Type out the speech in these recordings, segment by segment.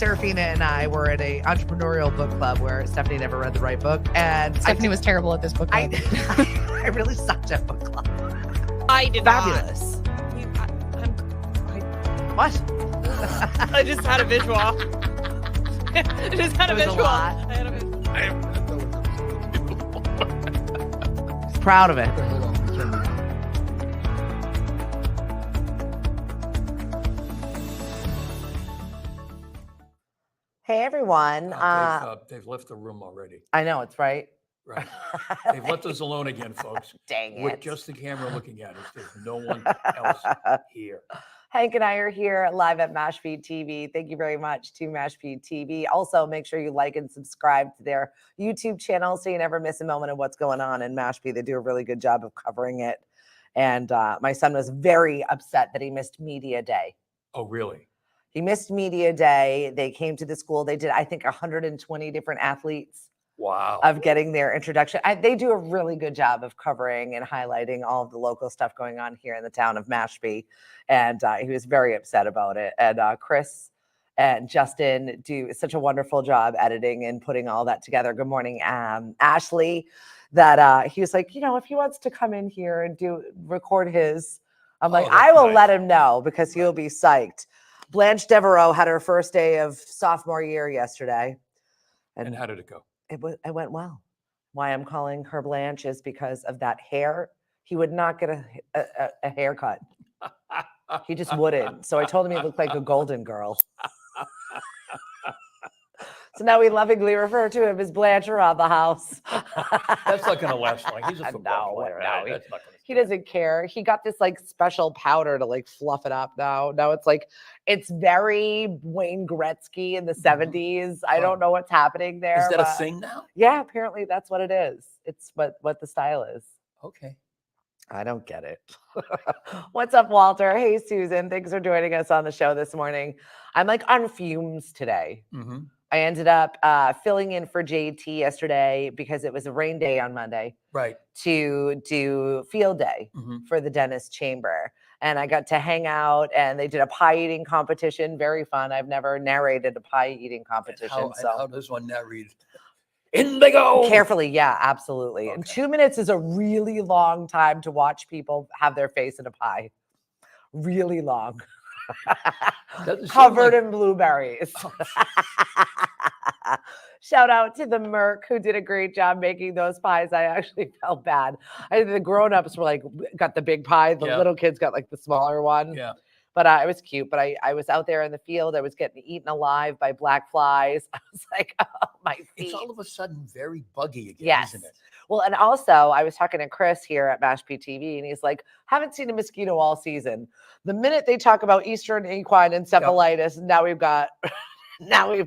Serafina and I were at a entrepreneurial book club where Stephanie never read the right book. And Stephanie was terrible at this book club. I really sucked at book club. I did Fabulous. What? I just had a visual. I just had a It was a visual. lot. I had a visual. Proud of it. Hey, everyone. They've left the room already. I know, it's right. Right. They've left us alone again, folks. Dang With it. just the camera looking at us. There's no one else here. Hank and I are here live at Mashpee TV. Thank you very much to Mashpee TV. Also, make sure you like and subscribe to their YouTube channel so you never miss a moment of what's going on in Mashpee. They do a really good job of covering it. And my son was very upset that he missed Media Day. Oh, really? He missed Media Day. They came to the school. They did, I think, 120 different athletes. Wow. Of getting their introduction. They do a really good job of covering and highlighting all of the local stuff going on here in the town of Mashpee. And he was very upset about it. And Chris and Justin do such a wonderful job editing and putting all that together. Good morning, Ashley. That he was like, if he wants to come in here and record his, I'm like, I will let him know because he'll be psyched. Blanche Devereaux had her first day of sophomore year yesterday. And how did it go? It went well. Why I'm calling her Blanche is because of that hair. He would not get a haircut. He just wouldn't. So I told him he looked like a golden girl. So now we lovingly refer to him as Blanche around the house. That's not going to last long. He's a football player. No, That's not gonna he doesn't care. He got this like special powder to like fluff it up now. Now it's very Wayne Gretzky in the 70s. I don't know what's happening there. Is that a thing now? Yeah, apparently that's what it is. It's what the style is. Okay. I don't get it. What's up, Walter? Hey, Susan. Thanks for joining us on the show this morning. I'm like on fumes today. Mm-hmm. I ended up filling in for JT yesterday because it was a rain day on Monday. Right. To do field day for the dentist chamber. And I got to hang out and they did a pie eating competition. Very fun. I've never narrated a pie eating competition. How does one narrate? In they go. Carefully. Yeah, absolutely. Okay. And 2 minutes is a really long time to watch people have their face in a pie. Really long. Covered in blueberries. Oh, shout out to the Merc who did a great job making those pies. I actually felt bad. The grown-ups were like, got the big pie. The little kids got like the smaller one. Yeah. But it was cute. But I was out there in the field. I was getting eaten alive by black flies. I was like, oh, my feet. It's all of a sudden very buggy again, yes. isn't it? Well, and also I was talking to Chris here at Mashpee TV, and he's like, haven't seen a mosquito all season. The minute they talk about Eastern equine encephalitis, now we've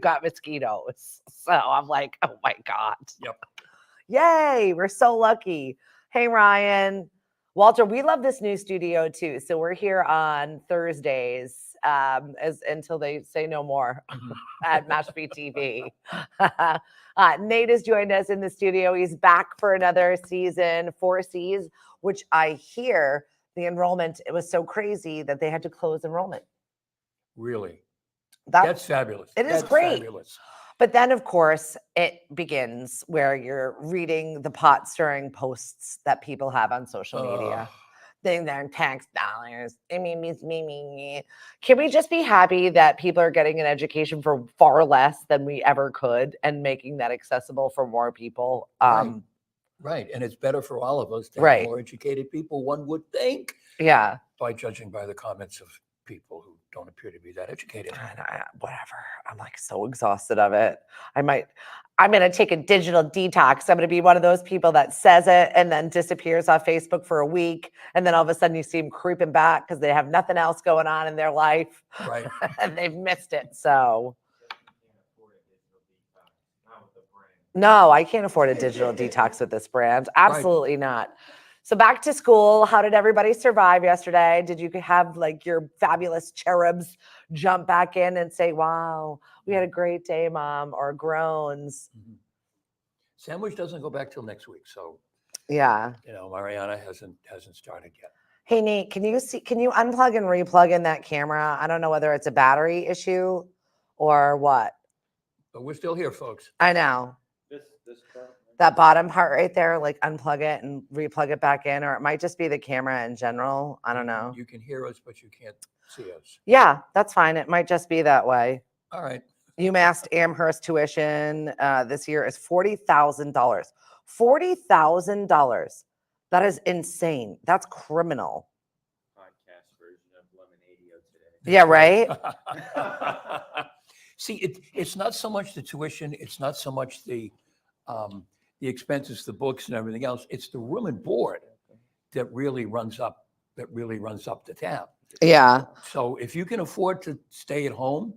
got mosquitoes. So I'm like, oh my God. Yep. Yay. We're so lucky. Hey, Ryan. Walter, we love this new studio too. So we're here on Thursdays until they say no more at Mashpee TV. Nate has joined us in the studio. He's back for another season, 4 C's, which I hear the enrollment, it was so crazy that they had to close enrollment. Really? That's fabulous. That's great. Fabulous. But then, of course, it begins where you're reading the pot stirring posts that people have on social media. They're tax dollars. Me. Can we just be happy that people are getting an education for far less than we ever could and making that accessible for more people? Right. And it's better for all of us to have more educated people, one would think. Yeah. By judging by the comments of people who don't appear to be that educated. Whatever. I'm like so exhausted of it. I'm going to take a digital detox. I'm going to be one of those people that says it and then disappears off Facebook for a week. And then all of a sudden you see them creeping back because they have nothing else going on in their life. Right. And they've missed it. So. No, I can't afford a digital detox with this brand. Absolutely not. So back to school. How did everybody survive yesterday? Did you have like your fabulous cherubs jump back in and say, wow, we had a great day, Mom, or groans? Sandwich doesn't go back till next week. So yeah, Mariana hasn't started yet. Hey, Nate, can you unplug and replug in that camera? I don't know whether it's a battery issue or what? But we're still here, folks. I know. This part. That bottom part right there, like unplug it and replug it back in, or it might just be the camera in general. I don't know. You can hear us, but you can't see us. Yeah, that's fine. It might just be that way. All right. UMass Amherst tuition this year is $40,000. $40,000. That is insane. That's criminal. Podcast version of Lemonadio today. Yeah, right? See, it's not so much the tuition. It's not so much the expenses, the books and everything else. It's the room and board that really runs up the tab. Yeah. So if you can afford to stay at home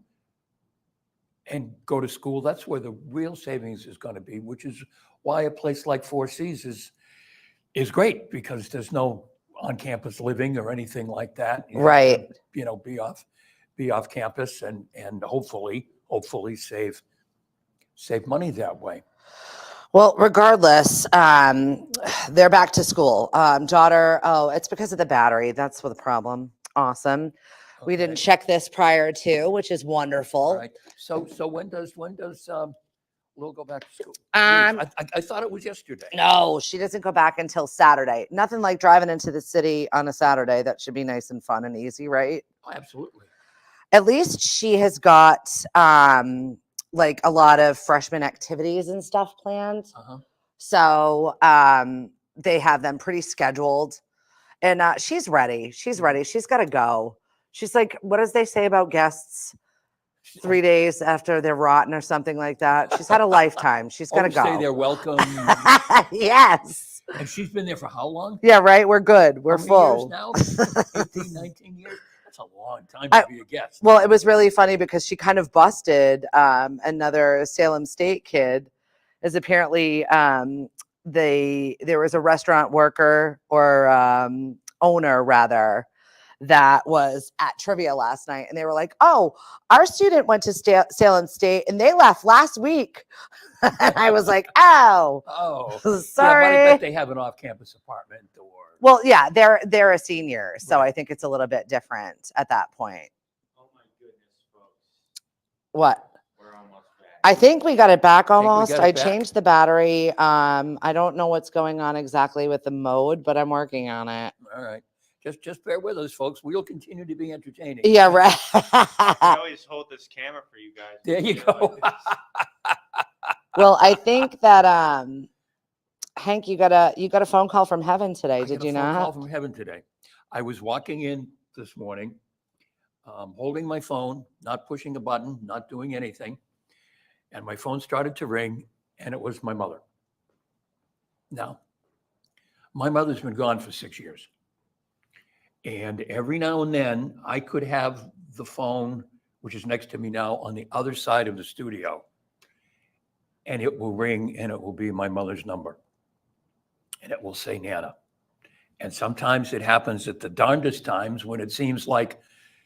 and go to school, that's where the real savings is going to be, which is why a place like Four Seas is great, because there's no on-campus living or anything like that. You Right. have to, be off campus and hopefully save money that way. Well, regardless, they're back to school. Daughter, it's because of the battery. That's the problem. Awesome. We didn't Okay. check this prior to, which is wonderful. All right. So when does Lil go back to school? Um, I thought it was yesterday. No, she doesn't go back until Saturday. Nothing like driving into the city on a Saturday. That should be nice and fun and easy, right? Oh, absolutely. At least she has got like a lot of freshman activities and stuff planned. Uh-huh. So they have them pretty scheduled. And she's ready. She's ready. She's got to go. She's like, what does they say about guests 3 days after they're rotten or something like that? She's had a lifetime. She's got to Always go. say they're welcome. Yes. And she's been there for how long? Yeah, right. We're good. We're How many full. years now? 18, 19 years? That's a long time to be a guest. Well, it was really funny because she kind of busted another Salem State kid. Is apparently there was a restaurant worker or owner rather that was at trivia last night, and they were like, "Oh, our student went to Salem State and they left last week." And I was like, "Oh, sorry." Yeah, but I bet they have an off-campus apartment or. Well, yeah, they're a senior, so Right. I think it's a little bit different at that point. Oh my goodness, folks. What? We're almost back. I think we got it back we almost. got it I back. changed the battery. I don't know what's going on exactly with the mode, but I'm working on it. All right. Just bear with us, folks. We'll continue to be entertaining. Yeah, right. I always hold this camera for you guys. There you Shit go. like this. Well, I think that Hank, you got a phone call from heaven today, I did got a you phone call not? from heaven today. I was walking in this morning, holding my phone, not pushing a button, not doing anything. And my phone started to ring, and it was my mother. Now, my mother's been gone for 6 years. And every now and then, I could have the phone, which is next to me now, on the other side of the studio. And it will ring, and it will be my mother's number. And it will say Nana. And sometimes it happens at the darndest times when it seems like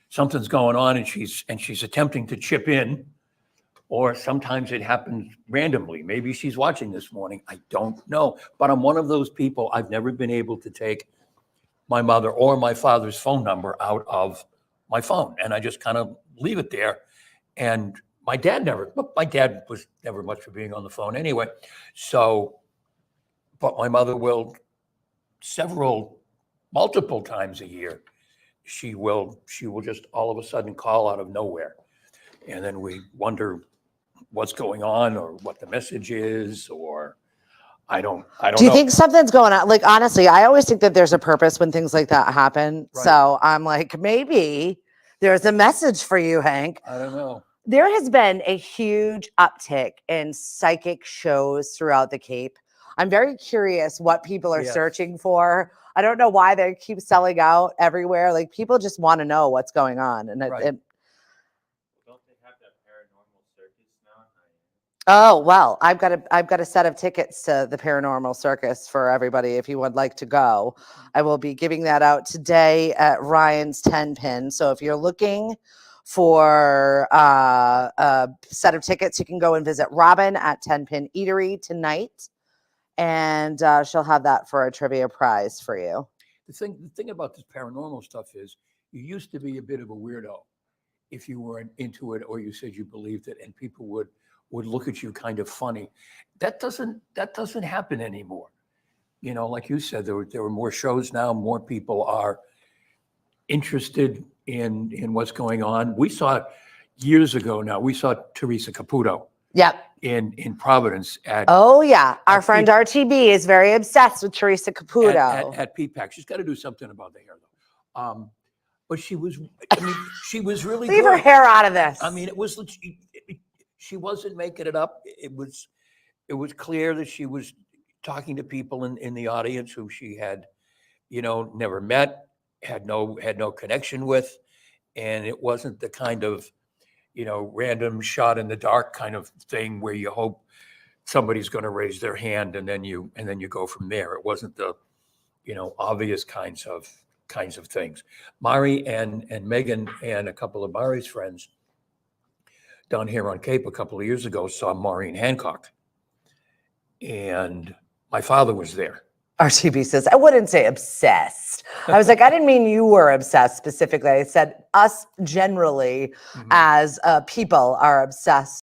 something's going on and she's attempting to chip in. Or sometimes it happens randomly. Maybe she's watching this morning. I don't know. But I'm one of those people, I've never been able to take my mother or my father's phone number out of my phone. And I just kind of leave it there. And my dad was never much for being on the phone anyway. So, but my mother will multiple times a year, she will just all of a sudden call out of nowhere. And then we wonder what's going on or what the message is, or I don't Do you know. think something's going on? Like, honestly, I always think that there's a purpose when things like that happen. Right. So I'm like, maybe there's a message for you, Hank. I don't know. There has been a huge uptick in psychic shows throughout the Cape. I'm very curious what people are Yes. searching for. I don't know why they keep selling out everywhere. Like, people just want to know what's going on. And Right. Don't they have that paranormal circus now? oh, well, I've got a set of tickets to the Paranormal Circus for everybody if you would like to go. I will be giving that out today at Ryan's 10 Pin. So if you're looking for a set of tickets, you can go and visit Robin at 10 Pin Eatery tonight. And she'll have that for a trivia prize for you. The thing about this paranormal stuff is you used to be a bit of a weirdo if you weren't into it or you said you believed it, and people would look at you kind of funny. That doesn't happen anymore. You know, like you said, there were more shows now. More people are interested in what's going on. We saw years ago now. We saw Teresa Caputo Yep. in Providence at Oh yeah, our at friend P- RTB is very obsessed with Teresa Caputo. at PPAC. She's got to do something about the hair though. But she was, I mean, she was really Leave her good. hair out of this. I mean, it was she wasn't making it up. It was clear that she was talking to people in the audience who she had, you know, never met, had no connection with, and it wasn't the kind of, you know, random shot in the dark kind of thing where you hope somebody's going to raise their hand and then you go from there. It wasn't the, you know, obvious kinds of things. Mari and Megan and a couple of Mari's friends down here on Cape a couple of years ago saw Maureen Hancock, and my father was there. RTB says, I wouldn't say obsessed. I was like, I didn't mean you were obsessed specifically. I said us generally as people are obsessed.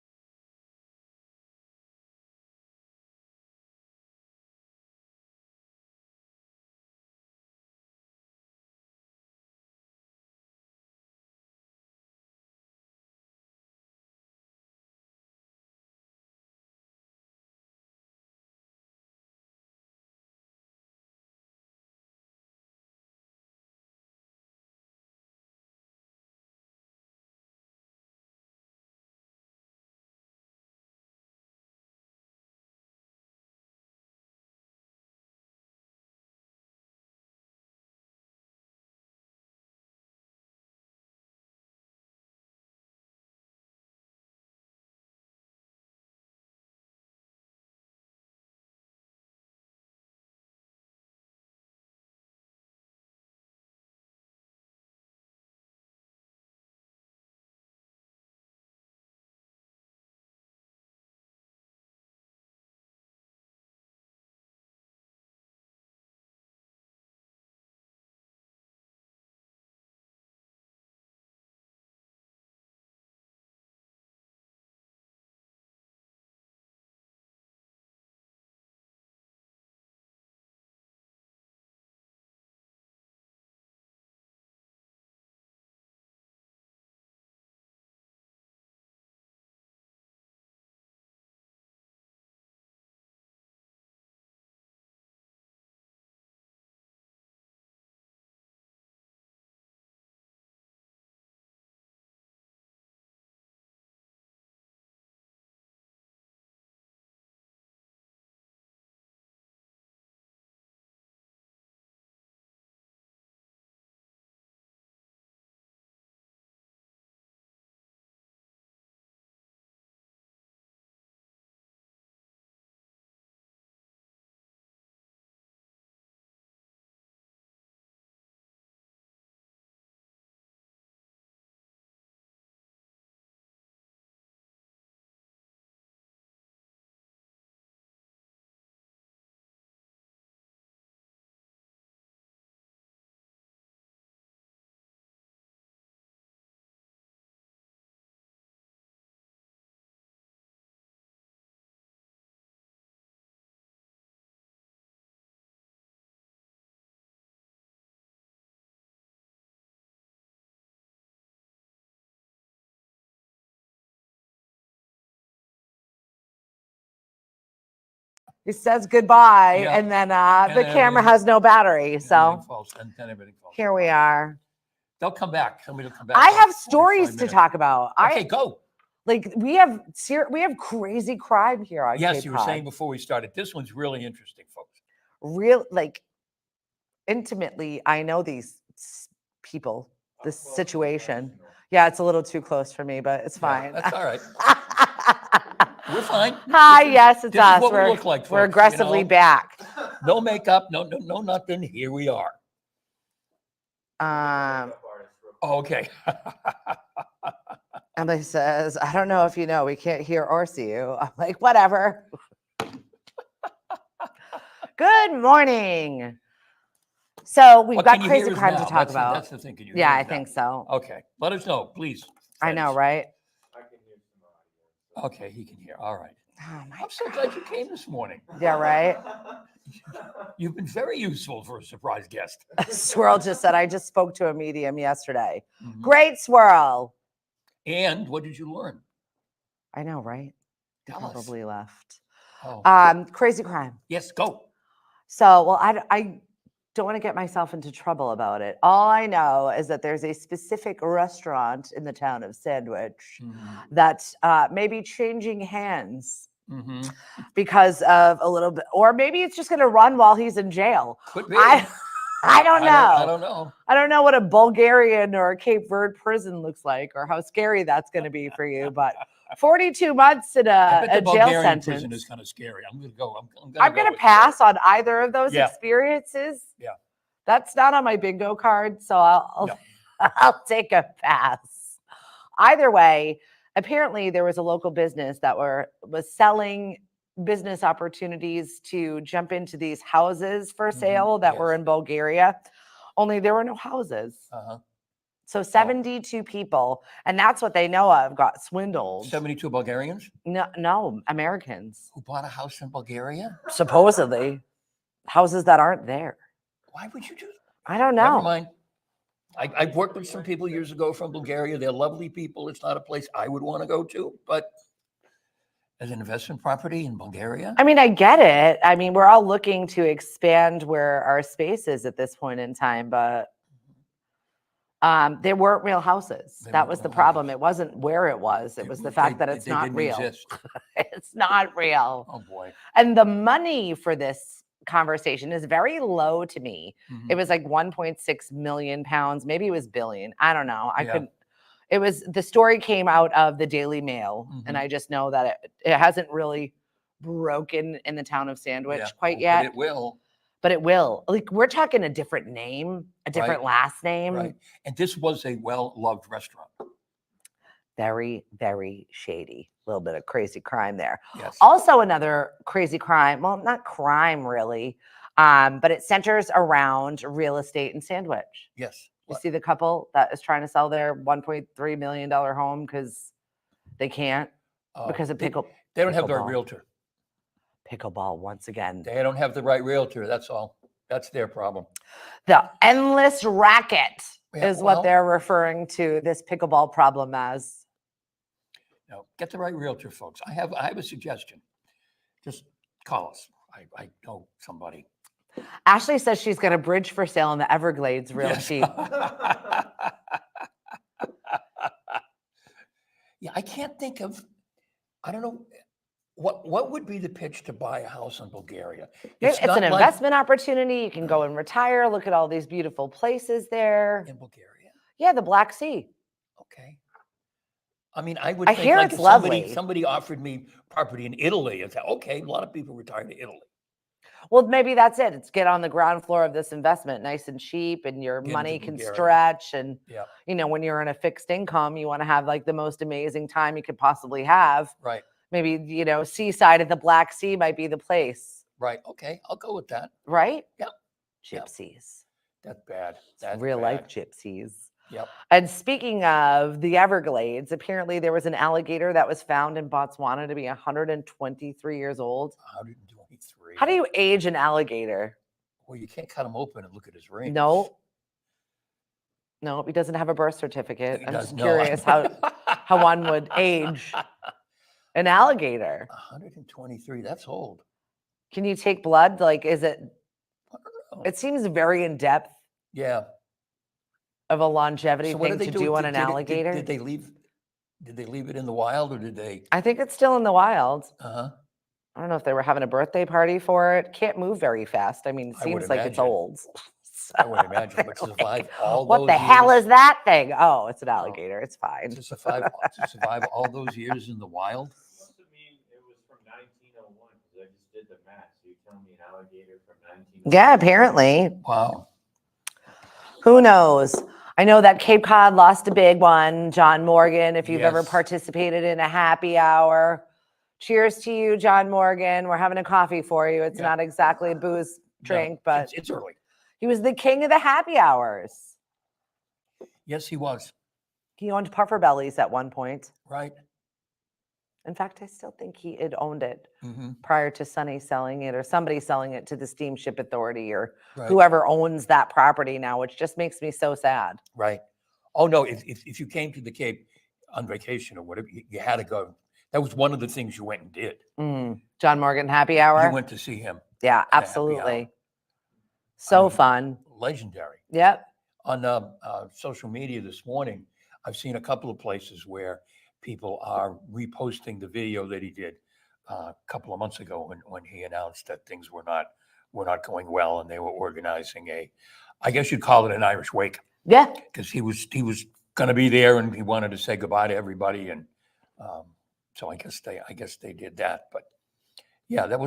He says goodbye, Yeah. and then the then camera everything- has no battery. So And then everything falls. here we are. They'll come back. Somebody will come back. I in have 45 stories to minutes. talk about. Okay, go. Like we have crazy crime here on Yes, Cape you were Cod. saying before we started. This one's really interesting, folks. Real, like intimately, I know these people, this situation. Yeah, it's a little too close for me, but it's fine. That's all right. We're fine. Hi, This is- yes, it's this is us. what we We're, look like, folks, we're you aggressively know? back. No makeup, no nothing. Here we are. Oh, okay. Emily says, I don't know if you know, we can't hear or see you. I'm like, whatever. Good morning. So we've What, got can you hear crazy us crime to now? talk That's about. the thing. Can you Yeah, hear I us now? think so. Okay. Let us know, please. I know, fence. right? I can hear some audio. Okay, he can hear. All right. Oh my I'm so glad you came this morning. Yeah, right. You've been very useful for a surprise guest. Swirl just said, I just spoke to a medium yesterday. Mhm. Great, Swirl. And what did you learn? I know, right? He Tell us. probably left. Oh, Crazy crime. yes, go. So, well, I don't want to get myself into trouble about it. All I know is that there's a specific restaurant in the town of Sandwich that may be changing hands Mm-hmm. because of a little bit, or maybe it's just going to run while he's in jail. Could be. I don't know. I don't know. I don't know what a Bulgarian or a Cape Verde prison looks like or how scary that's going to be for you, but 42 months in I bet a the jail Bulgarian sentence. prison is kind of scary. I'm going to go. I'm going to pass on either of those Yeah. experiences. Yeah. That's not on my bingo card, so I'll No. I'll take a pass. Either way, apparently there was a local business that was selling business opportunities to jump into these houses for sale that were Yes. in Bulgaria. Only there were no houses. Uh-huh. So 72 people, and that's what they know of, got swindled. 72 Bulgarians No, Americans. who bought a house in Bulgaria? Supposedly. Houses that aren't there. Why would you do that? I don't Never know. mind. I've worked with some people years ago from Bulgaria. They're lovely people. It's not a place I would want to go to, but as an investment property in Bulgaria, I mean, I get it. I mean, we're all looking to expand where our space is at this point in time, but there weren't real houses. They That weren't was the real problem. houses. It wasn't where it was. It was the fact that it's they not didn't real. exist. It's not real. Oh boy. And the money for this conversation is very low to me. Mhm. It was like 1.6 million pounds. Maybe it was billion. I don't know. I Yeah. couldn't. It was the story came out of the Daily Mail, and Mhm. I just know that it hasn't really broken in the town of Sandwich Yeah. quite Oh, yet. But it will. But it will. Like, we're talking a different name, a different last name. Right. And this was a well-loved restaurant. Very, very shady. A little bit of crazy crime there. Yes. Also, another crazy crime. Well, not crime really, but it centers around real estate in Sandwich. Yes. You What? see the couple that is trying to sell their $1.3 million home because they can't because of They pickle. don't have the right pickleball. realtor. Pickleball once again. They don't have the right realtor. That's all. That's their problem. The endless racket Yeah, is well- what they're referring to this pickleball problem as. No, get the right realtor, folks. I have a suggestion. Just call us. I know somebody. Ashley says she's got a bridge for sale in the Everglades real Yes. cheap. Yeah, I can't think of. I don't know what would be the pitch to buy a house in Bulgaria. It's an not like- investment opportunity. You can go and retire. Look at all these beautiful places there. in Bulgaria. Yeah, the Black Sea. Okay. I mean, I would I think hear like it's if lovely. somebody offered me property in Italy, and said, okay, a lot of people retire to Italy. Well, maybe that's it. It's get on the ground floor of this investment, nice and cheap, and your Get money into can Bulgaria. stretch. And Yeah. you know, when you're in a fixed income, you want to have like the most amazing time you could possibly have. Right. Maybe, you know, seaside of the Black Sea might be the place, Right. Okay. I'll go with that. right? Yeah. Yeah. Gypsies. That's bad. That's Real life bad. gypsies. Yep. And speaking of the Everglades, apparently there was an alligator that was found in Botswana to be 123 years old. 123. How do you age an alligator? Well, you can't cut him open and look at his rings. No. No, he doesn't have a birth certificate. He I'm does just not. curious how one would age an alligator. 123. That's old. Can you take blood? Like, is it? I don't know. It seems very in depth Yeah. of a longevity So what thing did they to do? do on Did- an did it- alligator. Did they leave? Did they leave it in the wild, or did they? I think it's still in the wild. Uh-huh. I don't know if they were having a birthday party for it. Can't move very fast. I mean, it I would seems like it's imagine. old. I would imagine, but to They're survive like, all what those the hell years- is that thing? Oh, it's an alligator. It's fine. to survive all those years in the wild. Must have mean it was from 1901 because I just did the math. So you tell me an alligator from 1901. Yeah, apparently. Wow. Who knows? I know that Cape Cod lost a big one. John Morgan, if you've ever Yes. participated in a happy hour, cheers to you, John Morgan. We're having a coffee for you. It's Yeah. not exactly a booze drink, but it's early. he was the king of the happy hours. Yes, he was. He owned Puffer Bellies at one point. Right. In fact, I still think he had owned it Mm-hmm. prior to Sonny selling it or somebody selling it to the Steamship Authority or Right. whoever owns that property now, which just makes me so sad. Right. Oh no, if you came to the Cape on vacation or whatever, you had to go. That was one of the things you went and did. John Morgan happy hour. You went to see him. Yeah, at a happy hour. absolutely. So mean, fun. Legendary. Yep. On social media this morning, I've seen a couple of places where people are reposting the video that he did a couple of months ago when he announced that things were not going well and they were organizing I guess you'd call it an Irish wake. Yeah. Because he was going to be there and he wanted to say goodbye to everybody, and so I guess they did that. But yeah, that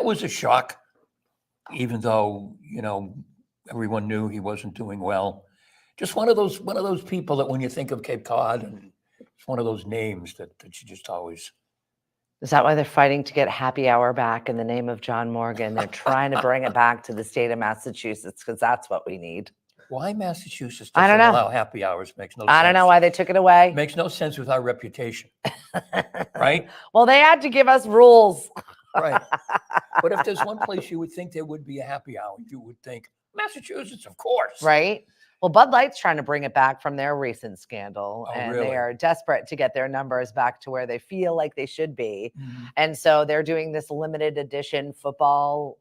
was a shock, even though everyone knew he wasn't doing well. Just one of those people that when you think of Cape Cod, and it's one of those names that you just always. Is that why they're fighting to get happy hour back in the name of John Morgan? They're trying to bring it back to the state of Massachusetts because that's what we need. Why Massachusetts I don't doesn't know. allow happy hours makes no sense. I don't know why they took it away. It makes no sense with our reputation, right? Well, they had to give us rules. Right. But if there's one place you would think there would be a happy hour, you would think Massachusetts, of course. Right. Well, Bud Light's trying to bring it back from their recent scandal, Oh, and really? they are desperate to get their numbers back to where they feel like they should be. Mhm. And so they're doing this limited edition football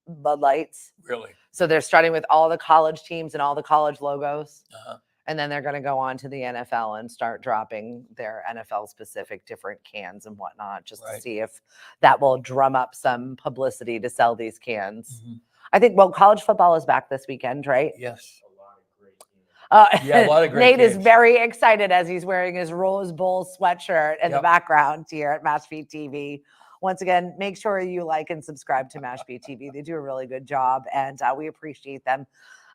Bud Lights. Really? So they're starting with all the college teams and all the college logos. Uh-huh. And then they're going to go on to the NFL and start dropping their NFL specific different cans and whatnot, just to Right. see if that will drum up some publicity to sell these cans. Mhm. I think, well, college football is back this weekend, right? Yes. A lot of great games. Yeah, a lot of great Nate is games. very excited as he's wearing his Rose Bowl sweatshirt in the Yep. background here at Mashpee TV. Once again, make sure you like and subscribe to Mashpee TV. They do a really good job, and we appreciate them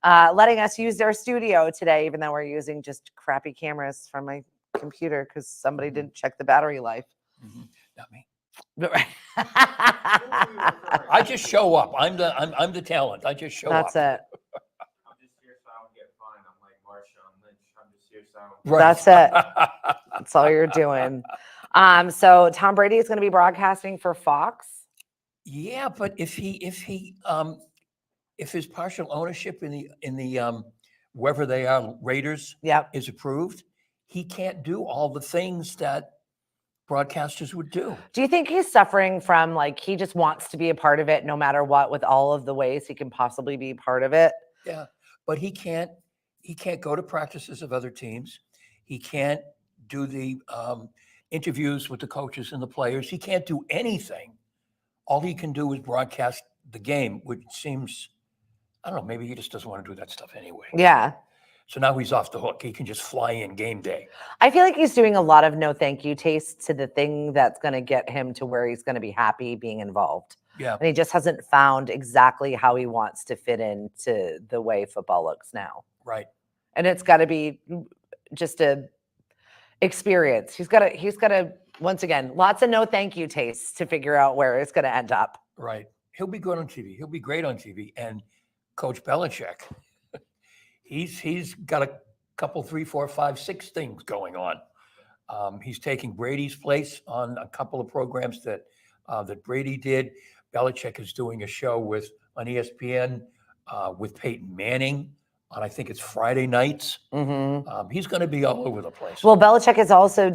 letting us use their studio today, even though we're using just crappy cameras from my computer because somebody Mhm. didn't check the battery life. Mhm. Not me. But- I just show up. I'm the talent. I just show That's up. it. I'm just here so I don't get fined. I'm like Marshawn Lynch. I'm just here so I don't. Right. That's it. That's all you're doing. So Tom Brady is going to be broadcasting for Fox. Yeah, but if his partial ownership in the wherever they are Raiders Yep. is approved, he can't do all the things that broadcasters would do. Do you think he's suffering from like he just wants to be a part of it no matter what, with all of the ways he can possibly be part of it? Yeah, but he can't go to practices of other teams. He can't do the interviews with the coaches and the players. He can't do anything. All he can do is broadcast the game, which seems, I don't know, maybe he just doesn't want to do that stuff anyway. Yeah. So now he's off the hook. He can just fly in game day. I feel like he's doing a lot of no thank you tastes to the thing that's going to get him to where he's going to be happy being involved. Yeah. And he just hasn't found exactly how he wants to fit into the way football looks now. Right. And it's got to be just a experience. He's got to once again, lots of no thank you tastes to figure out where it's going to end up. Right. He'll be good on TV. He'll be great on TV. And Coach Belichick, he's got a couple, 3, 4, 5, 6 things going on. He's taking Brady's place on a couple of programs that Brady did. Belichick is doing a show on ESPN with Peyton Manning on, I think it's Friday nights. Mm-hmm. He's going to be all over the place. Well, Belichick is also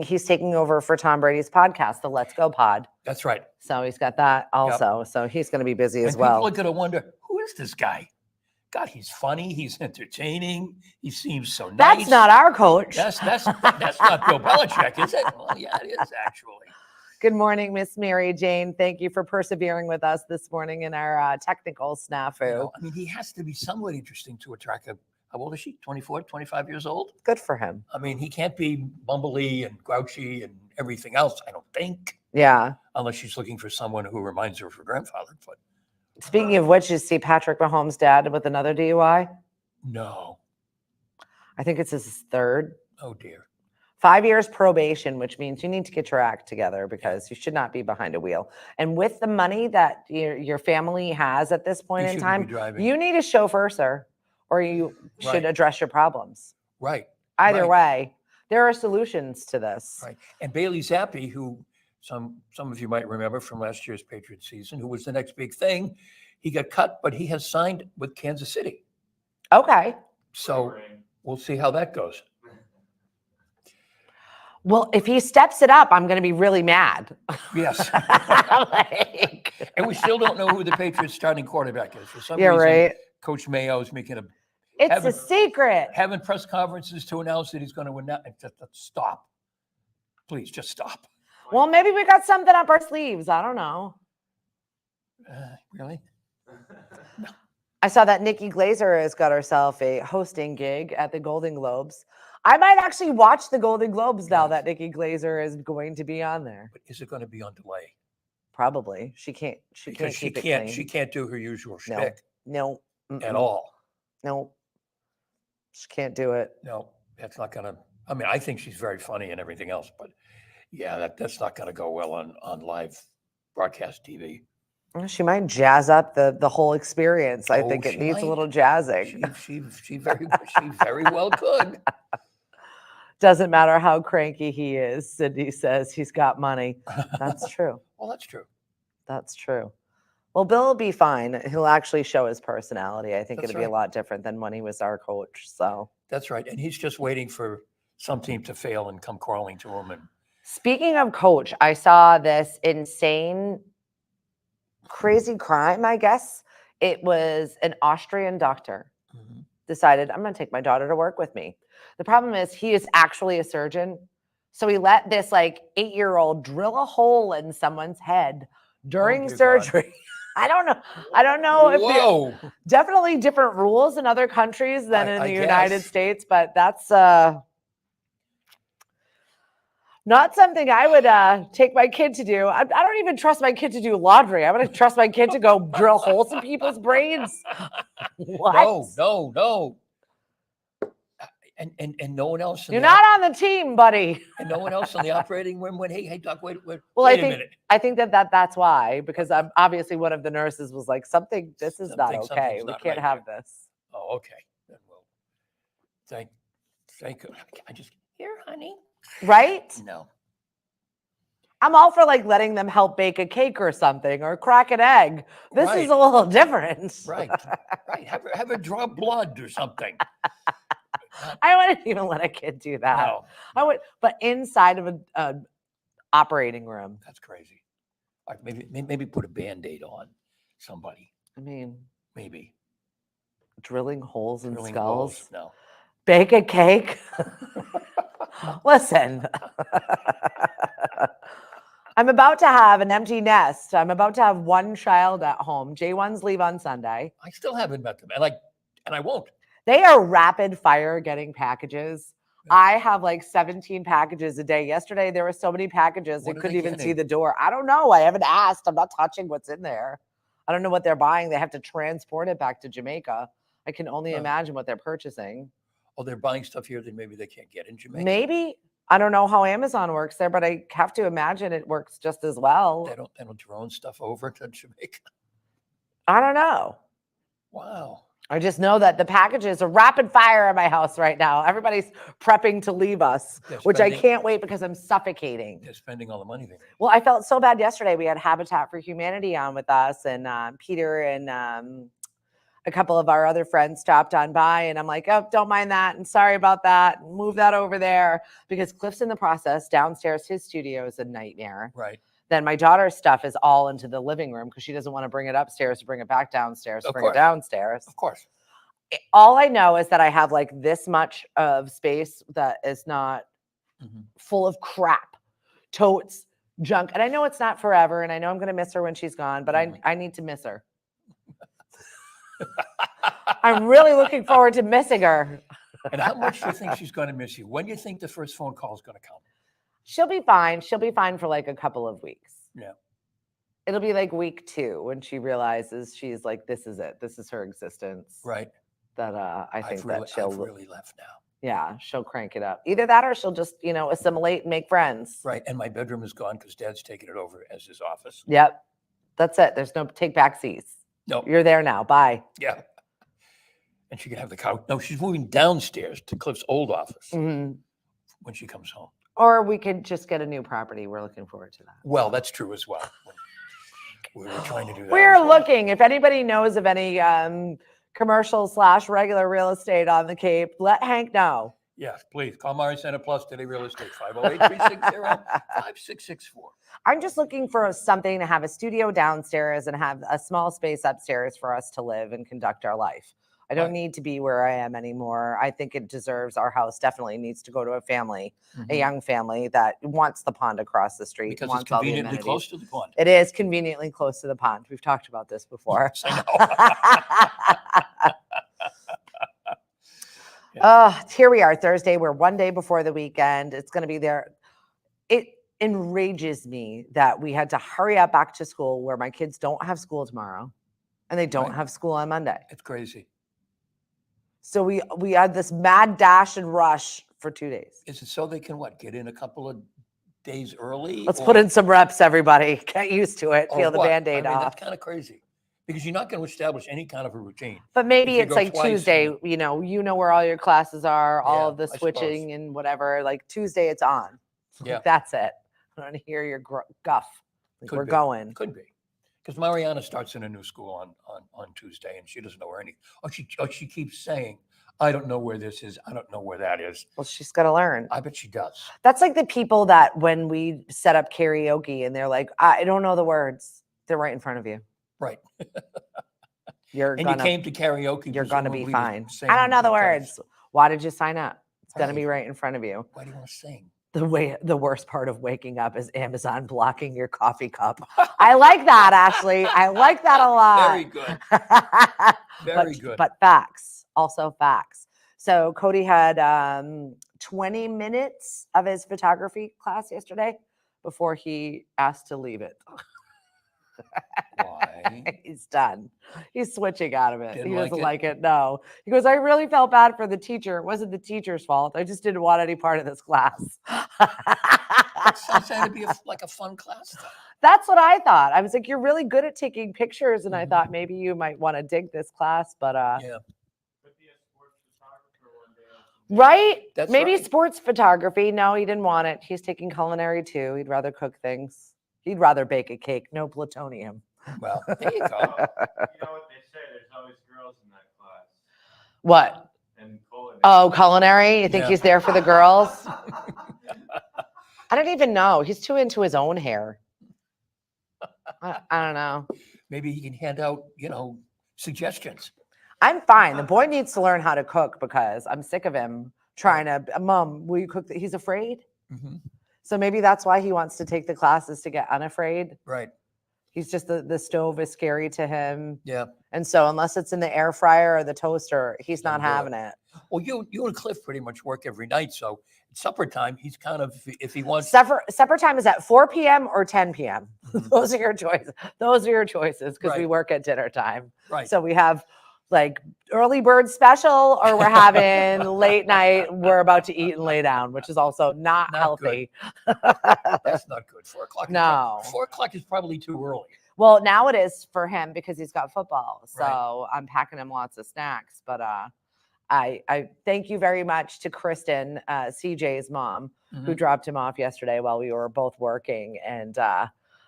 he's taking over for Tom Brady's podcast, the Let's Go Pod. That's right. So he's got that also. So he's going to be busy as And well. people are going to wonder, who is this guy? God, he's funny. He's entertaining. He seems so nice. That's not our coach. That's not Bill Belichick, is it? Well, yeah, it is actually. Good morning, Miss Mary Jane. Thank you for persevering with us this morning in our technical snafu. You know, I mean, he has to be somewhat interesting to attract how old is she? 24, 25 years old? Good for him. I mean, he can't be bumbly and grouchy and everything else, I don't think, Yeah. unless she's looking for someone who reminds her of her grandfather. But Speaking of which, you see Patrick Mahomes' dad with another DUI? no. I think it's his third. Oh, dear. 5 years probation, which means you need to get your act together because you should not be behind a wheel. And with the money that your family has at this point He in shouldn't be time, driving. you need a chauffeur, sir, or you should Right. address your problems. Right. Either Right. way, there are solutions to this. Right. And Bailey Zappi, who some of you might remember from last year's Patriots season, who was the next big thing, he got cut, but he has signed with Kansas City. Okay. So Ring. we'll see how that goes. Well, if he steps it up, I'm going to be really mad. Yes. Like, And we still don't know who the Patriots starting quarterback is. For some you're reason, right. Coach Mayo is making It's a haven't- secret. having press conferences to announce that he's going to win. Just stop. Please, just stop. Well, maybe we got something up our sleeves. I don't know. Really? I saw that Nikki Glaser has got herself a hosting gig at the Golden Globes. I might actually watch the Golden Globes now Yes. that Nikki Glaser is going to be on there. But is it going to be on delay? Probably. She can't Because keep it clean. she can't do her usual No. shtick No. at mm-mm. all. No. She can't do it. No, that's not going to. I mean, I think she's very funny and everything else, but yeah, that's not going to go well on live broadcast TV. Well, she might jazz up the whole experience. I Oh, think it she needs a might. little jazzing. She very well could. Doesn't matter how cranky he is. Sydney says he's got money. That's true. Well, that's true. That's true. Well, Bill will be fine. He'll actually show his personality. I think That's it'll be a right. lot different than when he was our coach. So, That's right. And he's just waiting for some team to fail and come crawling to him. And speaking of coach, I saw this insane, crazy crime, I guess. It was an Austrian doctor decided, I'm going to take my daughter to work with me. The problem is he is actually a surgeon. So he let this like 8-year-old drill a hole in someone's head during dear God. surgery. I don't know. I don't know if there- whoa, definitely different rules in other countries than in I the United guess. States, but that's not something I would take my kid to do. I don't even trust my kid to do laundry. I'm going to trust my kid to go drill holes in people's brains. What? no. And no one else. You're not on the team, buddy. And no one else in the operating room went, hey, Doc, wait Well, wait a I minute. think that's why, because obviously one of the nurses was like, this is not Something's okay. We not can't right have here." this. Oh, okay. Then we'll thank you. I just here, honey. Right? No. I'm all for like letting them help bake a cake or something or crack an egg. This Right. is a little different. Right. Right. Have her draw blood or something. I wouldn't even let a kid do that. No, I would, but inside of an operating room. that's crazy. All right, maybe put a Band-Aid on somebody. I mean, Maybe. drilling holes in Drilling skulls. holes. No. Bake a cake. Listen. I'm about to have an empty nest. I'm about to have one child at home. J1s leave on Sunday. I still haven't met them. And I won't. They are rapid fire getting packages. Yeah. I have like 17 packages a day. Yesterday, there were so many packages, What I are couldn't they even see getting? the door. I don't know. I haven't asked. I'm not touching what's in there. I don't know what they're buying. They have to transport it back to Jamaica. I can only Huh. imagine what they're purchasing. Oh, they're buying stuff here that maybe they can't get in Jamaica. Maybe. I don't know how Amazon works there, but I have to imagine it works just as well. They don't drone stuff over to Jamaica. I don't know. Wow. I just know that the packages are rapid fire at my house right now. Everybody's prepping to leave us, They're which I spending- can't wait because I'm suffocating. They're spending all the money they make. Well, I felt so bad yesterday. We had Habitat for Humanity on with us, and Peter and a couple of our other friends stopped on by, and I'm like, oh, don't mind that, and sorry about that, move that over there, because Cliff's in the process. Downstairs, his studio is a nightmare. Right. Then my daughter's stuff is all into the living room because she doesn't want to bring it upstairs to bring it back downstairs, Of bring it course. downstairs. Of course. All I know is that I have like this much of space that is not Mhm. full of crap, totes, junk. And I know it's not forever, and I know I'm going to miss her when she's gone, but Mhm. I need to miss her. I'm really looking forward to missing her. And how much do you think she's going to miss you? When do you think the first phone call is going to come? She'll be fine. She'll be fine for like a couple of weeks. Yeah. It'll be like week 2 when she realizes she's like, this is it. This is her existence. Right. That I think that I've she'll, really left now. yeah, she'll crank it up. Either that or she'll just, assimilate and make friends. Right. And my bedroom is gone because Dad's taking it over as his office. Yep. That's it. There's no take back seats. No. You're there now. Bye. Yeah. and she can have the couch. No, she's moving downstairs to Cliff's old office Mhm. when she comes home. Or we could just get a new property. We're looking forward to that. Well, that's true as well. We were trying to do that. We're as well. looking. If anybody knows of any commercial / regular real estate on the Cape, let Hank know. Yes, please. Call Mari Center Plus Today Real Estate, 508-360-5664. I'm just looking for something to have a studio downstairs and have a small space upstairs for us to live and conduct our life. I don't Right. need to be where I am anymore. I think it deserves, our house definitely needs to go to a family, a Mhm. young family that wants the pond across the street. Because it's wants all the conveniently amenities. close to the pond. It is conveniently close to the pond. We've talked about this before. Yes, I know. Oh, here we are, Thursday. We're one day before the weekend. It's going to be there. It enrages me that we had to hurry up back to school where my kids don't have school tomorrow and they don't Right. have school on Monday. It's crazy. So we had this mad dash and rush for 2 days. Is it so they can get in a couple of days early? Let's put in some reps, everybody. Get used to it. or Peel the what? Band-Aid I mean, off. That's kind of crazy because you're not going to establish any kind of a routine. But maybe if you it's go like twice Tuesday, and- you know where all your classes are, all Yeah, of the I suppose. switching and whatever. Like Tuesday, it's on. Yeah. That's it. I want to hear your guff. Like, Could we're be. going. Could be. Because Mariana starts in a new school on Tuesday and she doesn't know where any. She keeps saying, I don't know where this is. I don't know where that is. Well, she's got to learn. I bet she does. That's like the people that when we set up karaoke and they're like, I don't know the words. They're right in front of you. Right. You're And gonna, you came to karaoke. you're gonna be presumably to fine. sing I don't know the because- words. Why did you sign up? It's gonna Right. be right in front of you. Why do you want to sing? The worst part of waking up is Amazon blocking your coffee cup. I like that, Ashley. I like that a lot. Very good. Very good. But facts, also facts. So Cody had 20 minutes of his photography class yesterday before he asked to leave it. Why? He's done. He's switching out of it. Didn't He like doesn't it? like it. No. He goes, I really felt bad for the teacher. It wasn't the teacher's fault. I just didn't want any part of this class. Sounds like to be like a fun class. Though. That's what I thought. I was like, you're really good at taking pictures. And I Mhm. thought maybe you might want to dig this class, but Yeah. Could be a sports photographer one day. right? That's Maybe right. sports photography. No, he didn't want it. He's taking culinary too. He'd rather cook things. He'd rather bake a cake. No plutonium. Well, there you go. You know what they say? There's always girls in that class. What? And culinary. Oh, culinary? You think Yeah. he's there for the girls? I don't even know. He's too into his own hair. I don't know. Maybe he can hand out, suggestions. I'm fine. The boy needs to learn how to cook because I'm sick of him trying to, Mom, will you cook? He's afraid. Mhm. So maybe that's why he wants to take the classes to get unafraid. Right. He's just the stove is scary to him. Yeah. And so unless it's in the air fryer or the toaster, he's not Don't do it. having it. Well, you and Cliff pretty much work every night. So at supper time, he's kind of, if he wants. Supper time is at 4 p.m. or 10 p.m. Mhm. Those are your choices. Those are your choices because we Right. work at dinner time. Right. So we have like early bird special or we're having late night. We're about to eat and lay down, which is also not Not good. healthy. That's not good. 4 o'clock. No. 4 o'clock is probably too early. Well, now it is for him because he's got football. So Right. I'm packing him lots of snacks. But I thank you very much to Kristen, CJ's mom, who Mhm. dropped him off yesterday while we were both working. And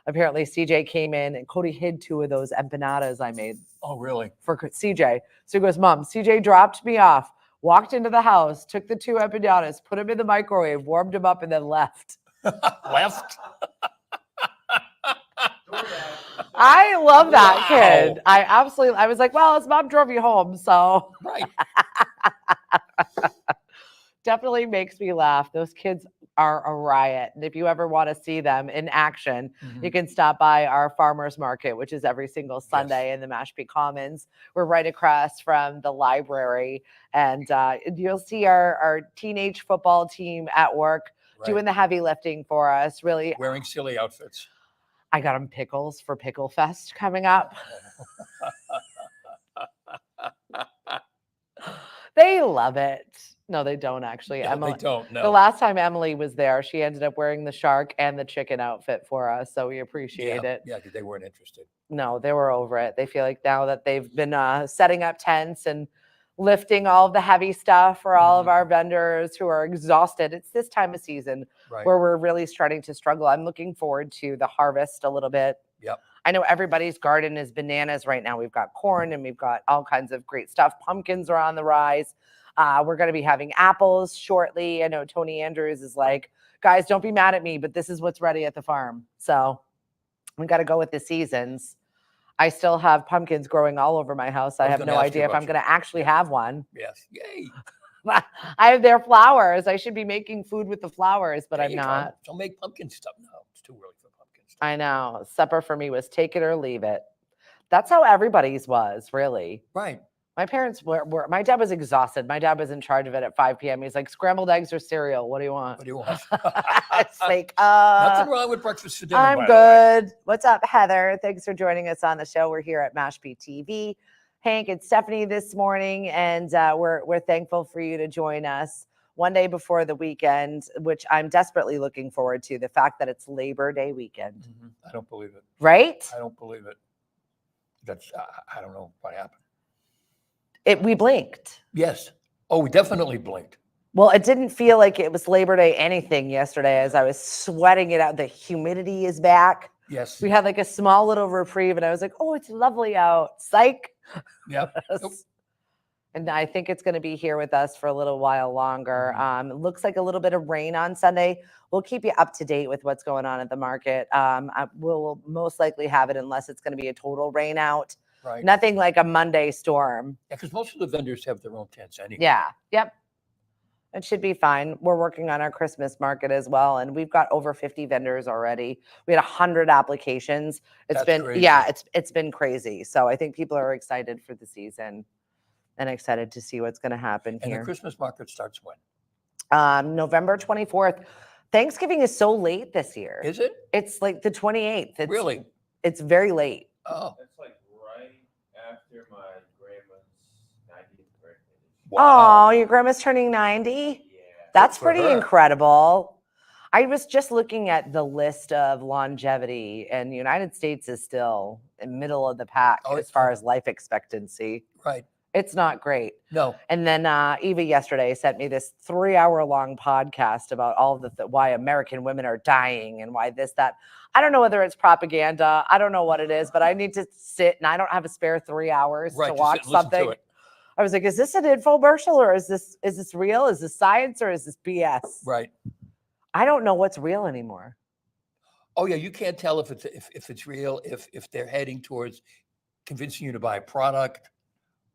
apparently CJ came in and Cody hid 2 of those empanadas I made Oh, really? for CJ. So he goes, Mom, CJ dropped me off, walked into the house, took the 2 empanadas, put them in the microwave, warmed them up, and then left. Left. I love that kid. Wow. I was like, well, his mom drove you home. So Right. definitely makes me laugh. Those kids are a riot. And if you ever want to see them in action, you Mhm. can stop by our farmers market, which is every single Sunday in the Mashpee Commons. We're right across from the library. And you'll see our teenage football team at work doing Right. the heavy lifting for us. Really, Wearing silly outfits. I got them pickles for Pickle Fest coming up. They love it. No, they don't actually. No, Emily, they don't. the No. last time Emily was there, she ended up wearing the shark and the chicken outfit for us. So we appreciate Yeah. it. Yeah, because they weren't interested. No, they were over it. They feel like now that they've been setting up tents and lifting all of the heavy stuff for all of our vendors who are exhausted. It's this time of season Right. where we're really starting to struggle. I'm looking forward to the harvest a little bit. Yep. I know everybody's garden is bananas right now. We've got corn and we've got all kinds of great stuff. Pumpkins are on the rise. We're going to be having apples shortly. I know Tony Andrews is like, guys, don't be mad at me, but this is what's ready at the farm. So we got to go with the seasons. I still have pumpkins growing all over my house. I was have gonna no ask you idea if about I'm going to actually have one. Yes. Yay. I have their flowers. I should be making food with the flowers, but There I'm you go. not. Don't make pumpkin stuff. No, it's too early for pumpkin stuff. I know. Supper for me was take it or leave it. That's how everybody's was, really. Right. My parents were my dad was exhausted. My dad was in charge of it at 5 p.m. He's like, scrambled eggs or cereal? What do you want? What do you want? It's like, Nothing wrong with breakfast for dinner. I'm by the way. good. What's up, Heather? Thanks for joining us on the show. We're here at Mashpee TV. Hank and Stephanie this morning, and we're thankful for you to join us one day before the weekend, which I'm desperately looking forward to. The fact that it's Labor Day weekend, I don't believe it. right? I don't believe it. That's I don't know what happened. We blinked. Yes. Oh, we definitely blinked. Well, it didn't feel like it was Labor Day anything yesterday as I was sweating it out. The humidity is back. Yes. We had like a small little reprieve, and I was like, oh, it's lovely out. Psych. Yep. Nope. And I think it's going to be here with us for a little while longer. It looks like a little bit of rain on Sunday. We'll keep you up to date with what's going on at the market. We'll most likely have it unless it's going to be a total rain out. Right. Nothing like a Monday storm. Yeah, because most of the vendors have their own tents anyway. Yeah. Yep. It should be fine. We're working on our Christmas market as well, and we've got over 50 vendors already. We had 100 applications. It's That's been crazy. it's been crazy. So I think people are excited for the season and excited to see what's going to happen And here. the Christmas market starts when? November 24th. Thanksgiving is so late this year. Is it? It's like the 28th. It's, Really? It's very late. Oh. That's like right after my grandma's 90th birthday. Oh, your grandma's turning 90? Yeah. That's for pretty her. incredible. I was just looking at the list of longevity, and the United States is still in middle of the pack Oh, as far as life expectancy. Right. It's not great. No. And then Eva yesterday sent me this 3-hour-long podcast about all of why American women are dying and why this, that. I don't know whether it's propaganda. I don't know what it is, but I need to sit, and I don't have a spare 3 hours Right. to just watch sit and listen to something. it. I was like, is this an infomercial, or is this real? Is this science, or is this BS? Right. I don't know what's real anymore. Oh yeah, you can't tell if it's real, if they're heading towards convincing you to buy a product,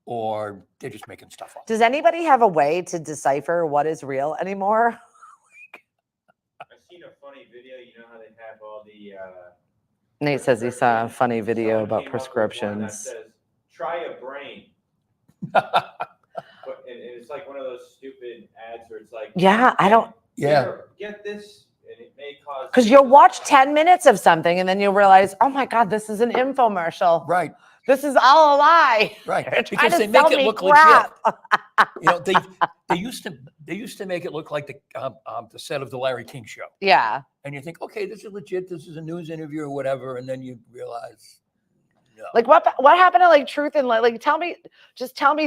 or they're just making stuff up. Does anybody have a way to decipher what is real anymore? I've seen a funny video. You know how they have all the. Nate says he saw a funny video someone about came up with one that prescriptions. says, try a brain. But and it's like one of those stupid ads where it's like. Yeah, I don't, Yeah. "Here, get this, and it may cause. because you'll watch 10 minutes of something and then you'll realize, oh my God, this is an infomercial. Right. This is all a lie. Right. They're trying Because to they make sell it me look crap. legit. They used to make it look like the set of the Larry King show, Yeah. and you think, okay, this is legit. This is a news interview or whatever, and then you realize, no. Like what happened to like truth and like tell me